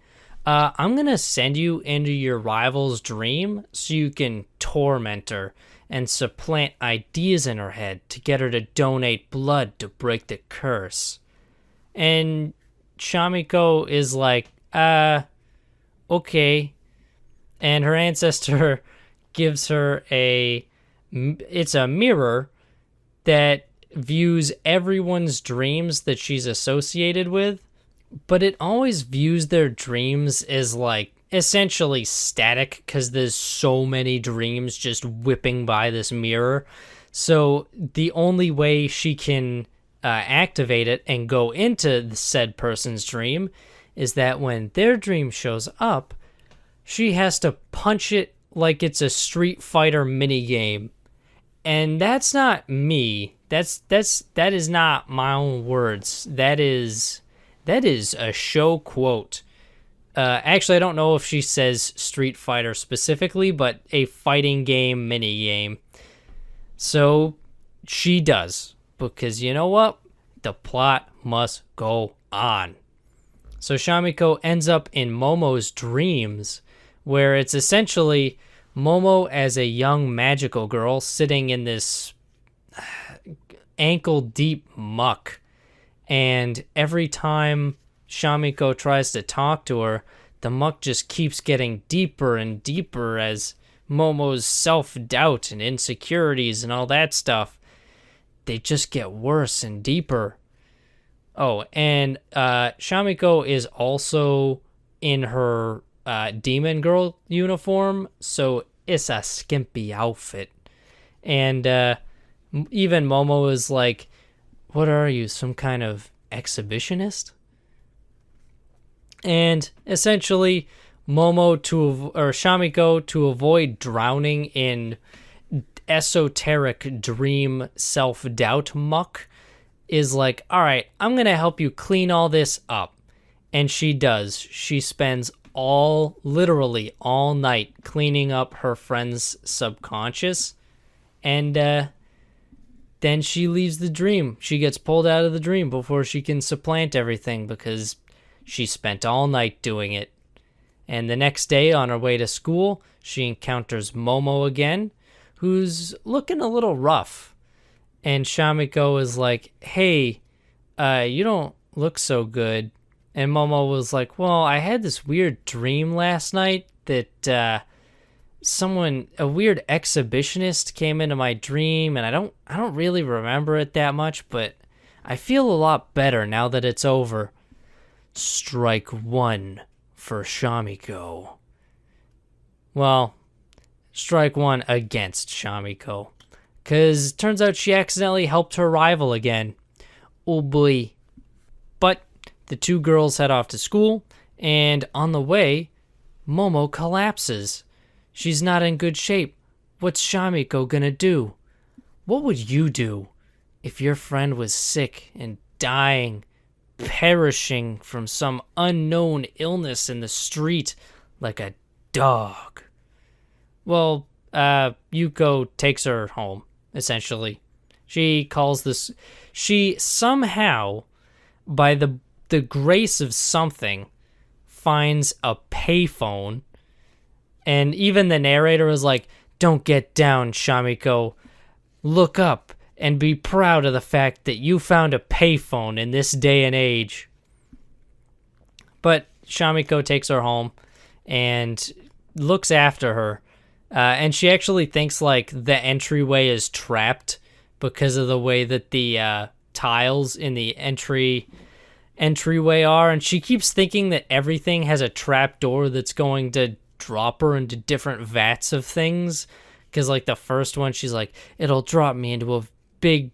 I'm going to send you into your rival's dream so you can torment her and supplant ideas in her head to get her to donate blood to break the curse. And Shamiko is like, okay. And her ancestor gives her it's a mirror that views everyone's dreams that she's associated with, but it always views their dreams as like essentially static because there's so many dreams just whipping by this mirror. So the only way she can activate it and go into the said person's dream is that when their dream shows up, she has to punch it like it's a Street Fighter minigame. And that's not me. That is not my own words. That is a show quote. Actually, I don't know if she says Street Fighter specifically, but a fighting game minigame. So she does. Because you know what? The plot must go on. So Shamiko ends up in Momo's dreams, where it's essentially Momo as a young magical girl sitting in this ankle-deep muck. And every time Shamiko tries to talk to her, the muck just keeps getting deeper and deeper as Momo's self-doubt and insecurities and all that stuff, they just get worse and deeper. Oh, and Shamiko is also in her demon girl uniform, so it's a skimpy outfit. And even Momo is like, what are you, some kind of exhibitionist? And essentially, Shamiko, to avoid drowning in esoteric dream self-doubt muck, is like, all right, I'm going to help you clean all this up. And she does. She spends literally all night cleaning up her friend's subconscious. And then she leaves the dream. She gets pulled out of the dream before she can supplant everything because she spent all night doing it. And the next day on her way to school, she encounters Momo again, who's looking a little rough. And Shamiko is like, hey, you don't look so good. And Momo was like, well, I had this weird dream last night that a weird exhibitionist came into my dream, and I don't really remember it that much, but I feel a lot better now that it's over. Strike one for Shamiko. Well, strike one against Shamiko. because turns out she accidentally helped her rival again. Oh boy. But the two girls head off to school, and on the way, Momo collapses. She's not in good shape. What's Shamiko gonna do? What would you do if your friend was sick and dying, perishing from some unknown illness in the street like a dog? Well, Yuko takes her home, essentially. She somehow, by the grace of something, finds a payphone, and even the narrator is like, "Don't get down, Shamiko. Look up and be proud of the fact that you found a payphone in this day and age." But Shamiko takes her home and looks after her. And she actually thinks like the entryway is trapped because of the way that the tiles in the entryway are. And she keeps thinking that everything has a trap door that's going to drop her into different vats of things. Because like the first one, she's like, "It'll drop me into a big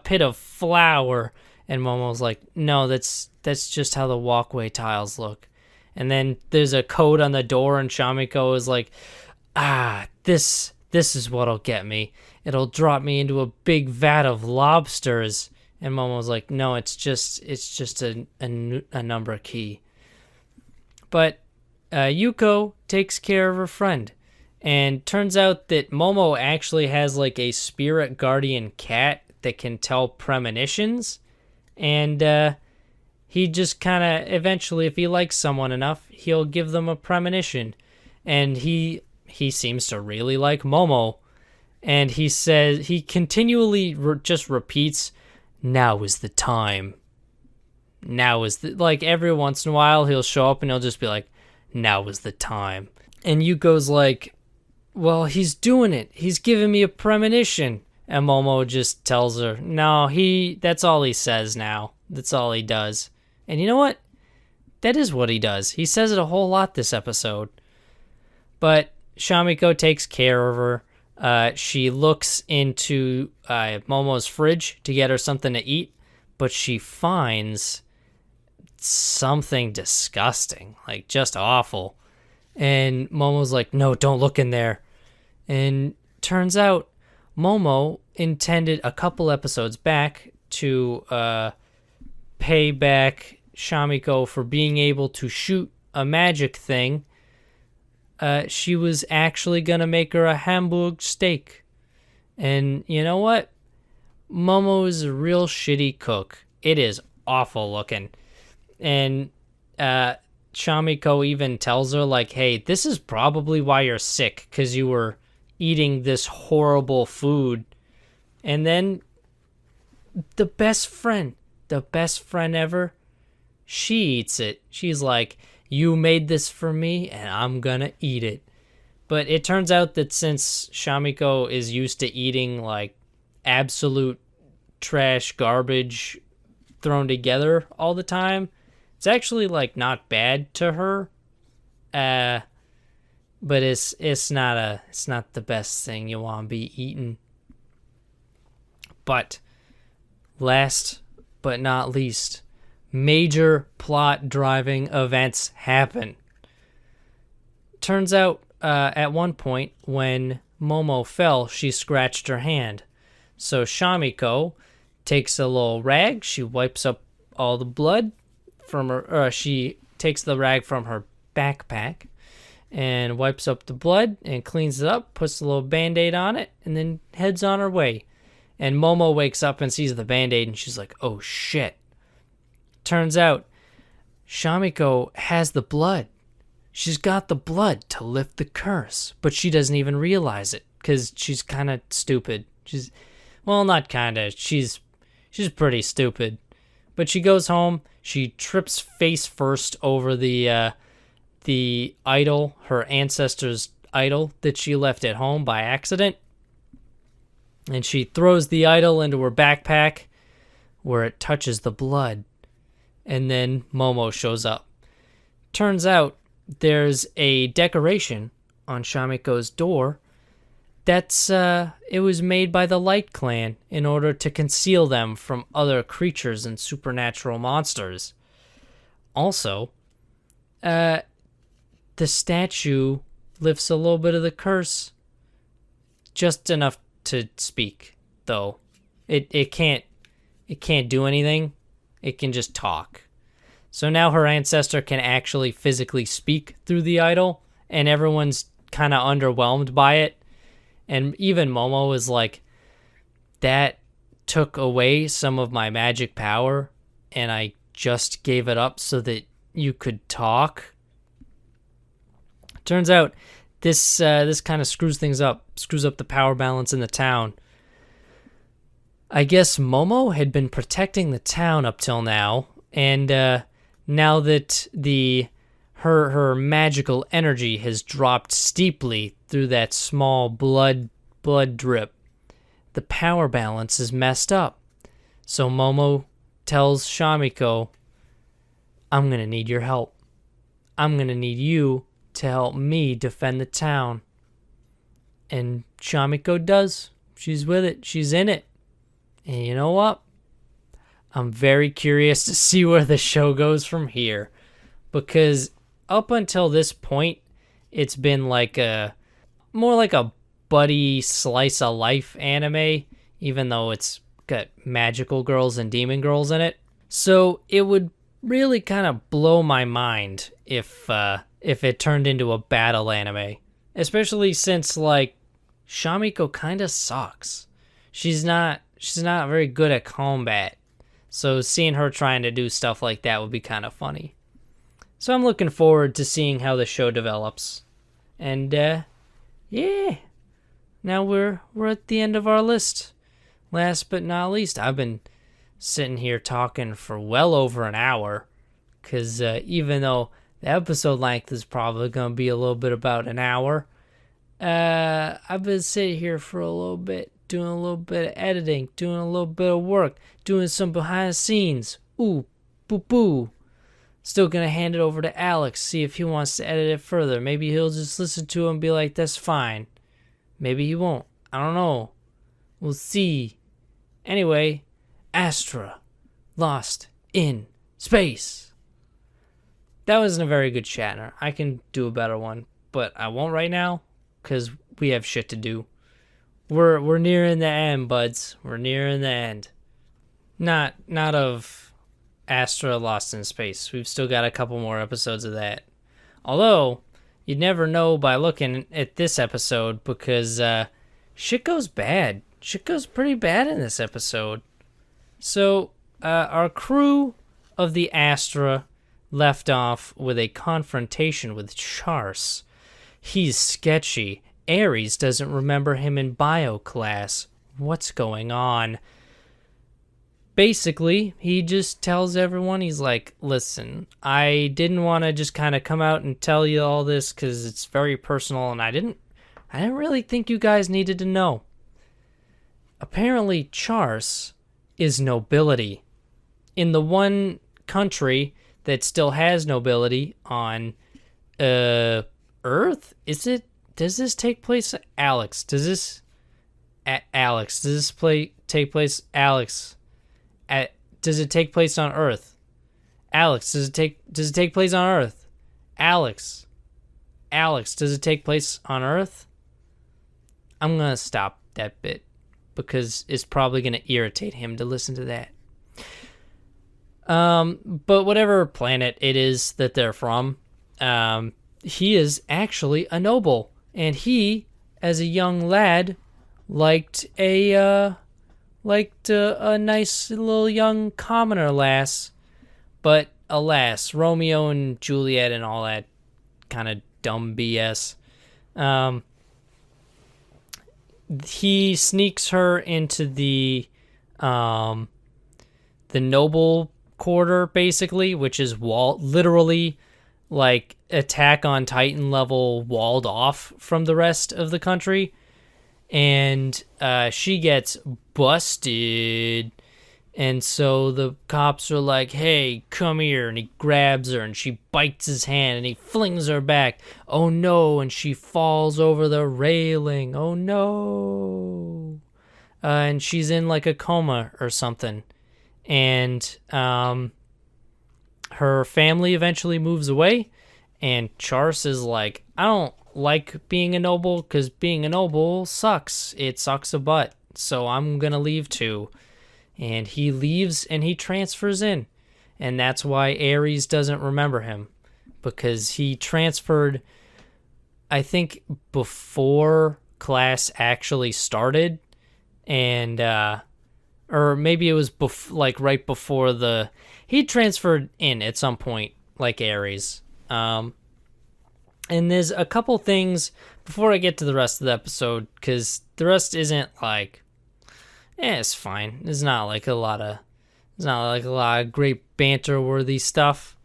pit of flour." And Momo's like, "No, that's just how the walkway tiles look." And then there's a code on the door, and Shamiko is like, this is what'll get me. It'll drop me into a big vat of lobsters." And Momo's like, "No, it's just a number key." But Yuko takes care of her friend. And turns out that Momo actually has like a spirit guardian cat that can tell premonitions. And he just kind of, eventually, if he likes someone enough, he'll give them a premonition. And he seems to really like Momo. And he says, he continually just repeats, "Now is the time. Now is the," like every once in a while he'll show up and he'll just be like, "Now is the time." And Yuko's like, "Well, he's doing it. He's giving me a premonition." And Momo just tells her, "No, that's all he says now. That's all he does." And you know what? That is what he does. He says it a whole lot this episode. But Shamiko takes care of her. She looks into Momo's fridge to get her something to eat, but she finds something disgusting, like just awful. And Momo's like, "No, don't look in there." And turns out Momo intended a couple episodes back to pay back Shamiko for being able to shoot a magic thing. She was actually going to make her a Hamburg steak. And you know what? Momo is a real shitty cook. It is awful looking. And Shamiko even tells her, like, "Hey, this is probably why you're sick, because you were eating this horrible food." And then the best friend ever, she eats it. She's like, "You made this for me, and I'm gonna eat it." But it turns out that since Shamiko is used to eating, like, absolute trash, garbage thrown together all the time, it's actually, like, not bad to her. But it's not the best thing you want to be eating. But last but not least, major plot driving events happen. Turns out at one point when Momo fell, she scratched her hand. So Shamiko takes a little rag, she wipes up all the blood from her, she takes the rag from her backpack and wipes up the blood and cleans it up, puts a little Band-Aid on it, and then heads on her way. And Momo wakes up and sees the Band-Aid, and she's like, "Oh shit." Turns out Shamiko has the blood. She's got the blood to lift the curse, but she doesn't even realize it because she's kind of stupid. Not kind of. She's pretty stupid. But she goes home. She trips face first over the idol, her ancestor's idol that she left at home by accident. And she throws the idol into her backpack where it touches the blood. And then Momo shows up. Turns out there's a decoration on Shamiko's door That's it was made by the Light Clan in order to conceal them from other creatures and supernatural monsters. Also, the statue lifts a little bit of the curse, just enough to speak, though. It can't do anything. It can just talk. So now her ancestor can actually physically speak through the idol, and everyone's kind of underwhelmed by it. And even Momo is like, that took away some of my magic power, and I just gave it up so that you could talk. Turns out this kind of screws things up, screws up the power balance in the town. I guess Momo had been protecting the town up till now, and now that her magical energy has dropped steeply through that small blood drip, the power balance is messed up. So Momo tells Shamiko, I'm going to need your help. I'm going to need you to help me defend the town. And Shamiko does. She's with it. She's in it. And you know what? I'm very curious to see where the show goes from here. Because up until this point, it's been like more like a buddy slice of life anime, even though it's got magical girls and demon girls in it. So it would really kind of blow my mind if it turned into a battle anime, especially since like Shamiko kind of sucks. She's not very good at combat. So seeing her trying to do stuff like that would be kind of funny. So I'm looking forward to seeing how the show develops. And yeah. Now we're at the end of our list. Last but not least, I've been sitting here talking for well over an hour, because even though the episode length is probably going to be a little bit about an hour, I've been sitting here for a little bit, doing a little bit of editing, doing a little bit of work, doing some behind the scenes. Ooh, boo boo. Still going to hand it over to Alex, see if he wants to edit it further. Maybe he'll just listen to it and be like, that's fine. Maybe he won't. I don't know. We'll see. Anyway, Astra, Lost in Space. That wasn't a very good Shatner. I can do a better one, but I won't right now, because we have shit to do. We're nearing the end, buds. We're nearing the end. Not of Astra Lost in Space. We've still got a couple more episodes of that. Although, you'd never know by looking at this episode, because shit goes bad. Shit goes pretty bad in this episode. So, our crew of the Astra left off with a confrontation with Charse. He's sketchy. Ares doesn't remember him in bio class. What's going on? Basically, he just tells everyone, he's like, listen, I didn't want to just kind of come out and tell you all this because it's very personal, and I didn't really think you guys needed to know. Apparently, Charse is nobility. In the one country that still has nobility on Earth, does this take place? Alex, does this take place? Alex, does it take place on Earth? Alex, does it take place on Earth? Alex, does it take place on Earth? I'm gonna stop that bit because it's probably gonna irritate him to listen to that. But whatever planet it is that they're from, he is actually a noble, and he, as a young lad, liked a nice little young commoner lass. But alas, Romeo and Juliet and all that kind of dumb BS. He sneaks her into the noble quarter, basically, which is literally like Attack on Titan level walled off from the rest of the country. And she gets busted. And so the cops are like, hey, come here. And he grabs her and she bites his hand and he flings her back. Oh no. And she falls over the railing. Oh no. And she's in like a coma or something. And her family eventually moves away. And Charles is like, I don't like being a noble because being a noble sucks. It sucks a butt. So I'm going to leave too. And he leaves and he transfers in. And that's why Ares doesn't remember him. Because he transferred, I think, before class actually started. And, or maybe it was like right before he transferred in at some point, like Ares. And there's a couple things before I get to the rest of the episode, because the rest isn't like, it's fine. There's not like a lot of great banter-worthy stuff,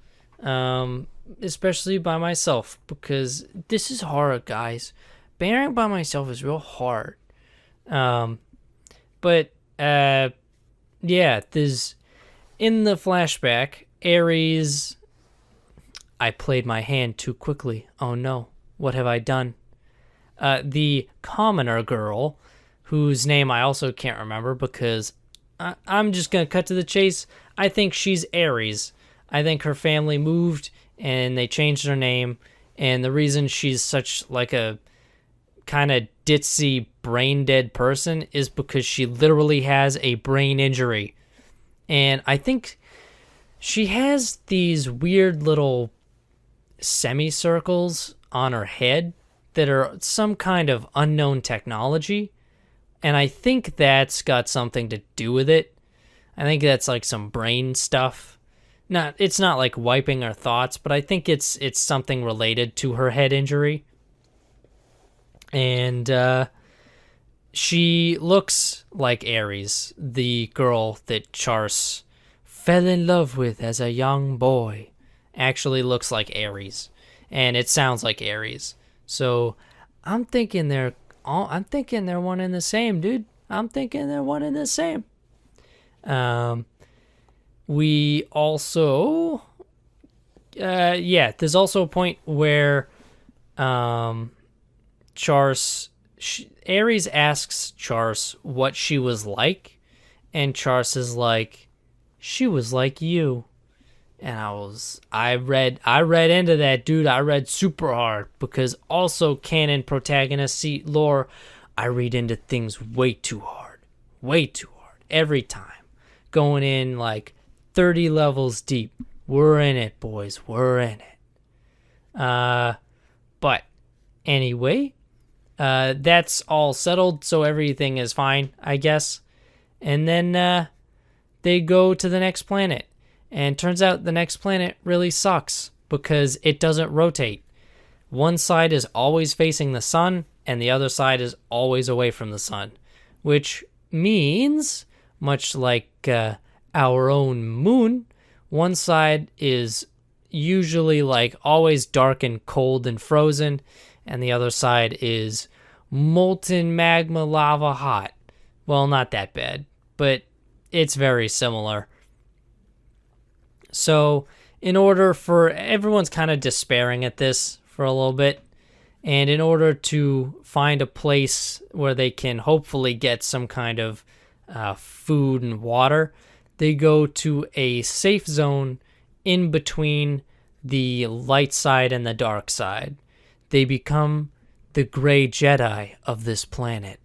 especially by myself, because this is hard, guys. Bantering by myself is real hard. But yeah, there's in the flashback, Ares. I played my hand too quickly. Oh no, what have I done? The commoner girl, whose name I also can't remember because I'm just going to cut to the chase. I think she's Ares. I think her family moved and they changed her name. And the reason she's such like a kind of ditzy, brain dead person is because she literally has a brain injury. And I think she has these weird little semicircles on her head that are some kind of unknown technology. And I think that's got something to do with it. I think that's like some brain stuff. It's not like wiping her thoughts, but I think it's something related to her head injury. And she looks like Ares, the girl that Charles fell in love with as a young boy. Actually looks like Ares, and it sounds like Ares. So I'm thinking they're one and the same, dude. I'm thinking they're one and the same. We also, there's also a point where, Ares asks Charles what she was like, and Charles is like, she was like you. And I read into that, dude. I read super hard because also canon protagonist lore, I read into things way too hard every time, going in like 30 levels deep. We're in it, boys. We're in it. But anyway, that's all settled, so everything is fine, I guess. And then they go to the next planet. And turns out the next planet really sucks because it doesn't rotate. One side is always facing the sun, and the other side is always away from the sun. Which means, much like our own moon, one side is usually like always dark and cold and frozen, and the other side is molten magma lava hot. Well, not that bad, but it's very similar. So in order for everyone's kind of despairing at this for a little bit, and in order to find a place where they can hopefully get some kind of food and water, they go to a safe zone in between the light side and the dark side. They become the gray Jedi of this planet.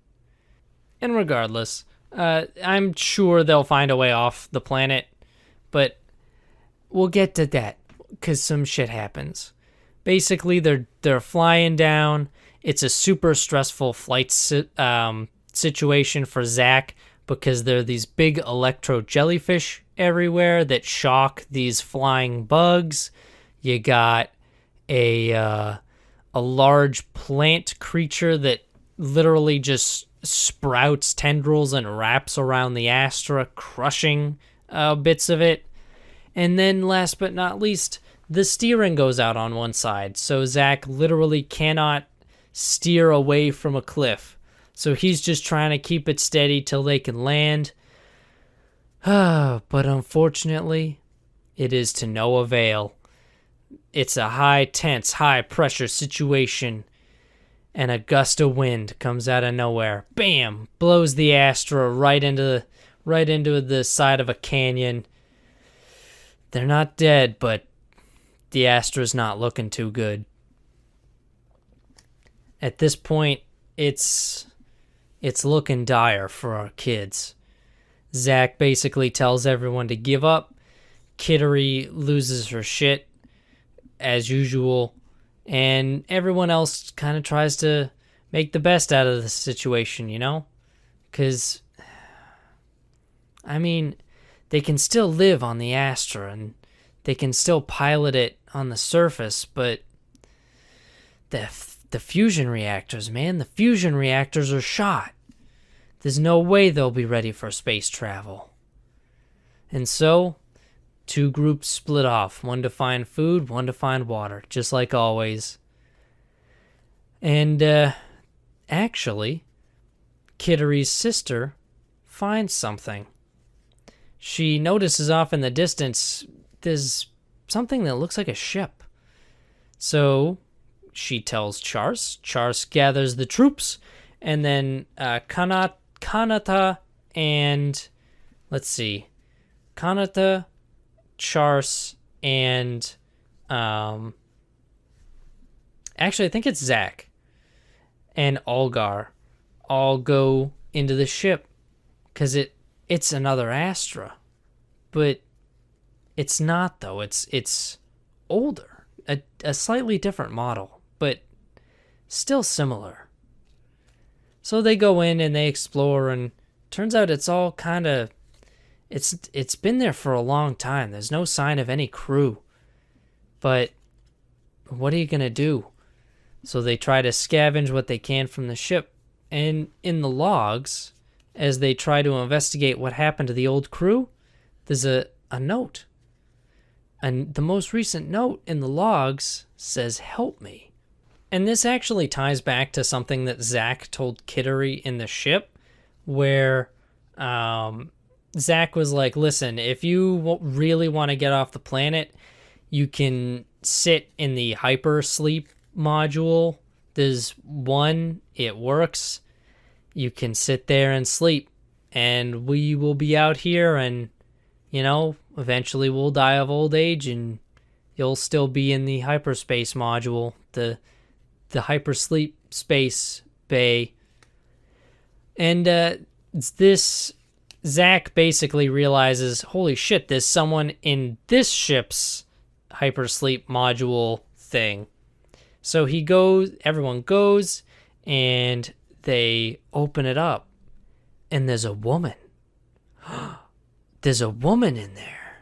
And regardless, I'm sure they'll find a way off the planet, but we'll get to that because some shit happens. Basically, they're flying down. It's a super stressful flight situation for Zach because there are these big electro jellyfish everywhere that shock these flying bugs. You got a large plant creature that literally just sprouts tendrils and wraps around the Astra, crushing bits of it. And then last but not least, the steering goes out on one side, so Zach literally cannot steer away from a cliff. So he's just trying to keep it steady till they can land. But unfortunately, it is to no avail. It's a high tense, high pressure situation, and a gust of wind comes out of nowhere. Bam! Blows the Astra right into the side of a canyon. They're not dead, but the Astra's not looking too good. At this point, it's looking dire for our kids. Zach basically tells everyone to give up. Kittery loses her shit, as usual, and everyone else kind of tries to make the best out of the situation, you know? Because, I mean, they can still live on the Astra, and they can still pilot it on the surface, but the fusion reactors, man, the fusion reactors are shot. There's no way they'll be ready for space travel. And so, two groups split off, one to find food, one to find water, just like always. And, actually, Kittery's sister finds something. She notices off in the distance there's something that looks like a ship. So she tells Charse. Charse gathers the troops, and then Kanata and, let's see, Kanata, Charse, and actually I think it's Zach and Olgar all go into the ship because it's another Astra, but it's not though. It's older, a slightly different model, but still similar. So they go in and they explore, and turns out it's all kind of it's been there for a long time. There's no sign of any crew, but what are you gonna do? So they try to scavenge what they can from the ship, and in the logs, as they try to investigate what happened to the old crew, there's a note. And the most recent note in the logs says, "Help me." And this actually ties back to something that Zach told Kittery in the ship, where Zach was like, listen, if you really want to get off the planet, you can sit in the hyper sleep module. There's one, it works. You can sit there and sleep, and we will be out here, and, you know, eventually we'll die of old age, and you'll still be in the hyperspace module, the hypersleep space bay. And this Zach basically realizes, holy shit, there's someone in this ship's hypersleep module thing. So everyone goes, and they open it up, and there's a woman. There's a woman in there.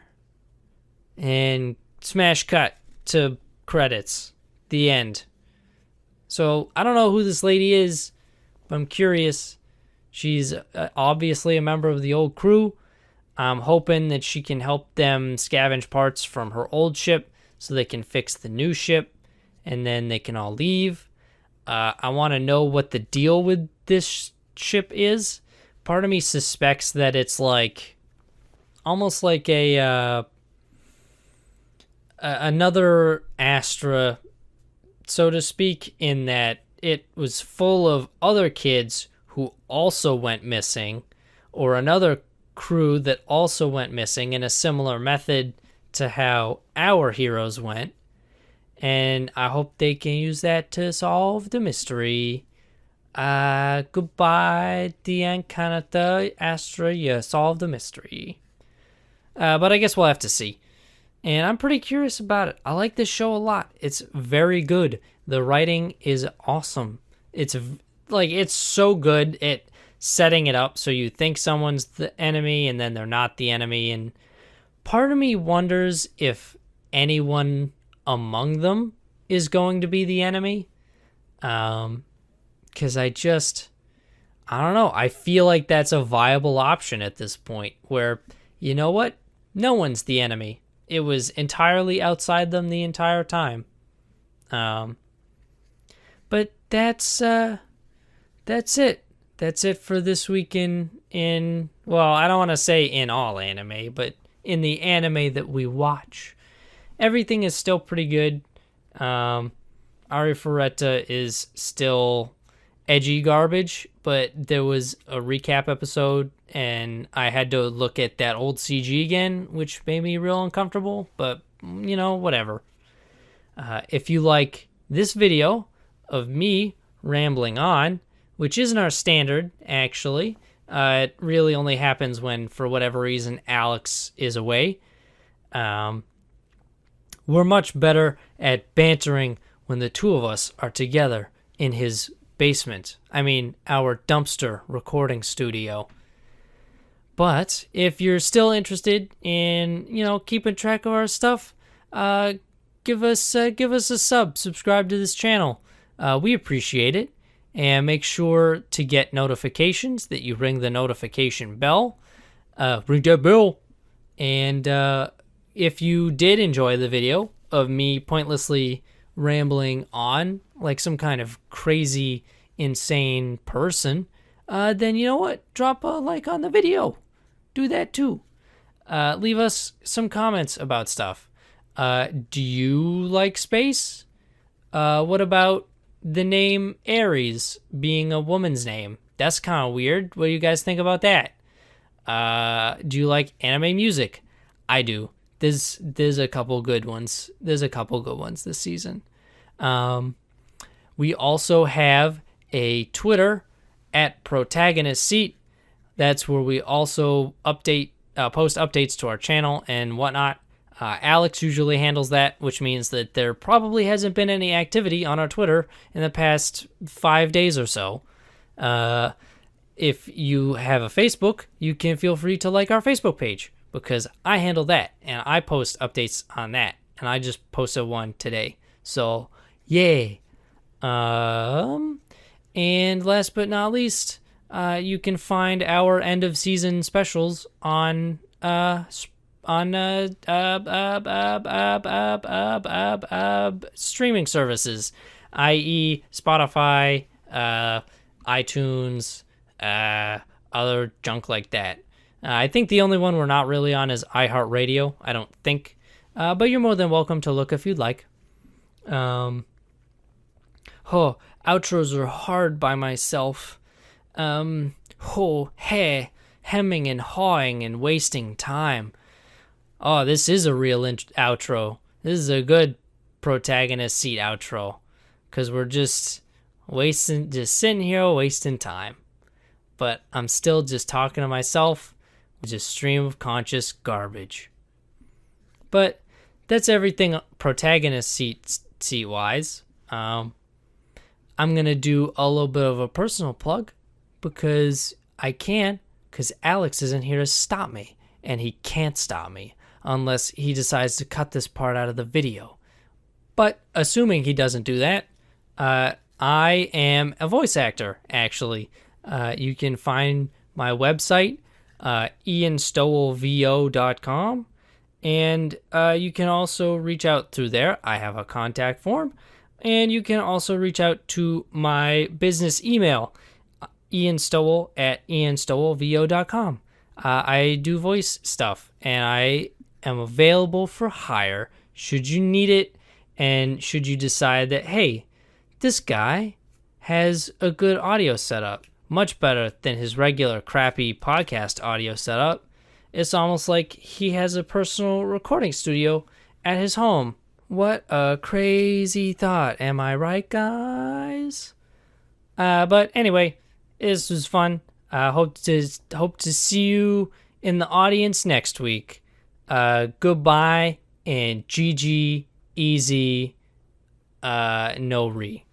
And smash cut to credits. The end. So I don't know who this lady is, but I'm curious. She's obviously a member of the old crew. I'm hoping that she can help them scavenge parts from her old ship so they can fix the new ship, and then they can all leave. I want to know what the deal with this ship is. Part of me suspects that it's like almost like another Astra, so to speak, in that it was full of other kids who also went missing, or another crew that also went missing in a similar method to how our heroes went. And I hope they can use that to solve the mystery. Goodbye, the Kanata Astra. You solved the mystery. But I guess we'll have to see. And I'm pretty curious about it. I like this show a lot. It's very good. The writing is awesome. It's so good at setting it up so you think someone's the enemy and then they're not the enemy. And part of me wonders if anyone among them is going to be the enemy. Because I don't know. I feel like that's a viable option at this point where, you know what? No one's the enemy. It was entirely outside them the entire time. But that's it. That's it for this week in Well, I don't want to say in all anime, but in the anime that we watch, everything is still pretty good. Arifureta is still edgy garbage, but there was a recap episode and I had to look at that old CG again, which made me real uncomfortable, but whatever. If you like this video of me rambling on, which isn't our standard, actually, it really only happens when, for whatever reason, Alex is away. We're much better at bantering when the two of us are together in his basement. I mean, our dumpster recording studio. But if you're still interested in, keeping track of our stuff, give us a subscribe to this channel. We appreciate it. And make sure to get notifications that you ring the notification bell. Ring that bell. And if you did enjoy the video of me pointlessly rambling on like some kind of crazy, insane person, then you know what? Drop a like on the video. Do that too. Leave us some comments about stuff. Do you like space? What about the name Ares being a woman's name? That's kind of weird. What do you guys think about that? Do you like anime music? I do. There's a couple good ones. There's a couple good ones this season. We also have a Twitter at Protagonist Seat. That's where we also post updates to our channel and whatnot. Alex usually handles that, which means that there probably hasn't been any activity on our Twitter in the past 5 days or so. If you have a Facebook, you can feel free to like our Facebook page because I handle that and I post updates on that. And I just posted one today. So, yay. And last but not least, you can find our end of season specials on streaming services, i.e. Spotify, iTunes, other junk like that. I think the only one we're not really on is iHeartRadio, I don't think. But you're more than welcome to look if you'd like. Outros are hard by myself. Hemming and hawing and wasting time. Oh, this is a real outro. This is a good Protagonist Seat outro. Because we're just sitting here wasting time. But I'm still just talking to myself, which is stream of conscious garbage. But that's everything Protagonist seat-wise. I'm going to do a little bit of a personal plug because I can, because Alex isn't here to stop me. And he can't stop me unless he decides to cut this part out of the video. But assuming he doesn't do that, I am a voice actor, actually. You can find my website, ianstowellvo.com, and you can also reach out through there. I have a contact form, and you can also reach out to my business email, ianstowell@ianstowellvo.com. I do voice stuff, and I am available for hire should you need it, and should you decide that, hey, this guy has a good audio setup, much better than his regular crappy podcast audio setup. It's almost like he has a personal recording studio at his home. What a crazy thought. Am I right, guys? But anyway, this was fun. Hope to see you in the audience next week. Goodbye and GG easy. No re.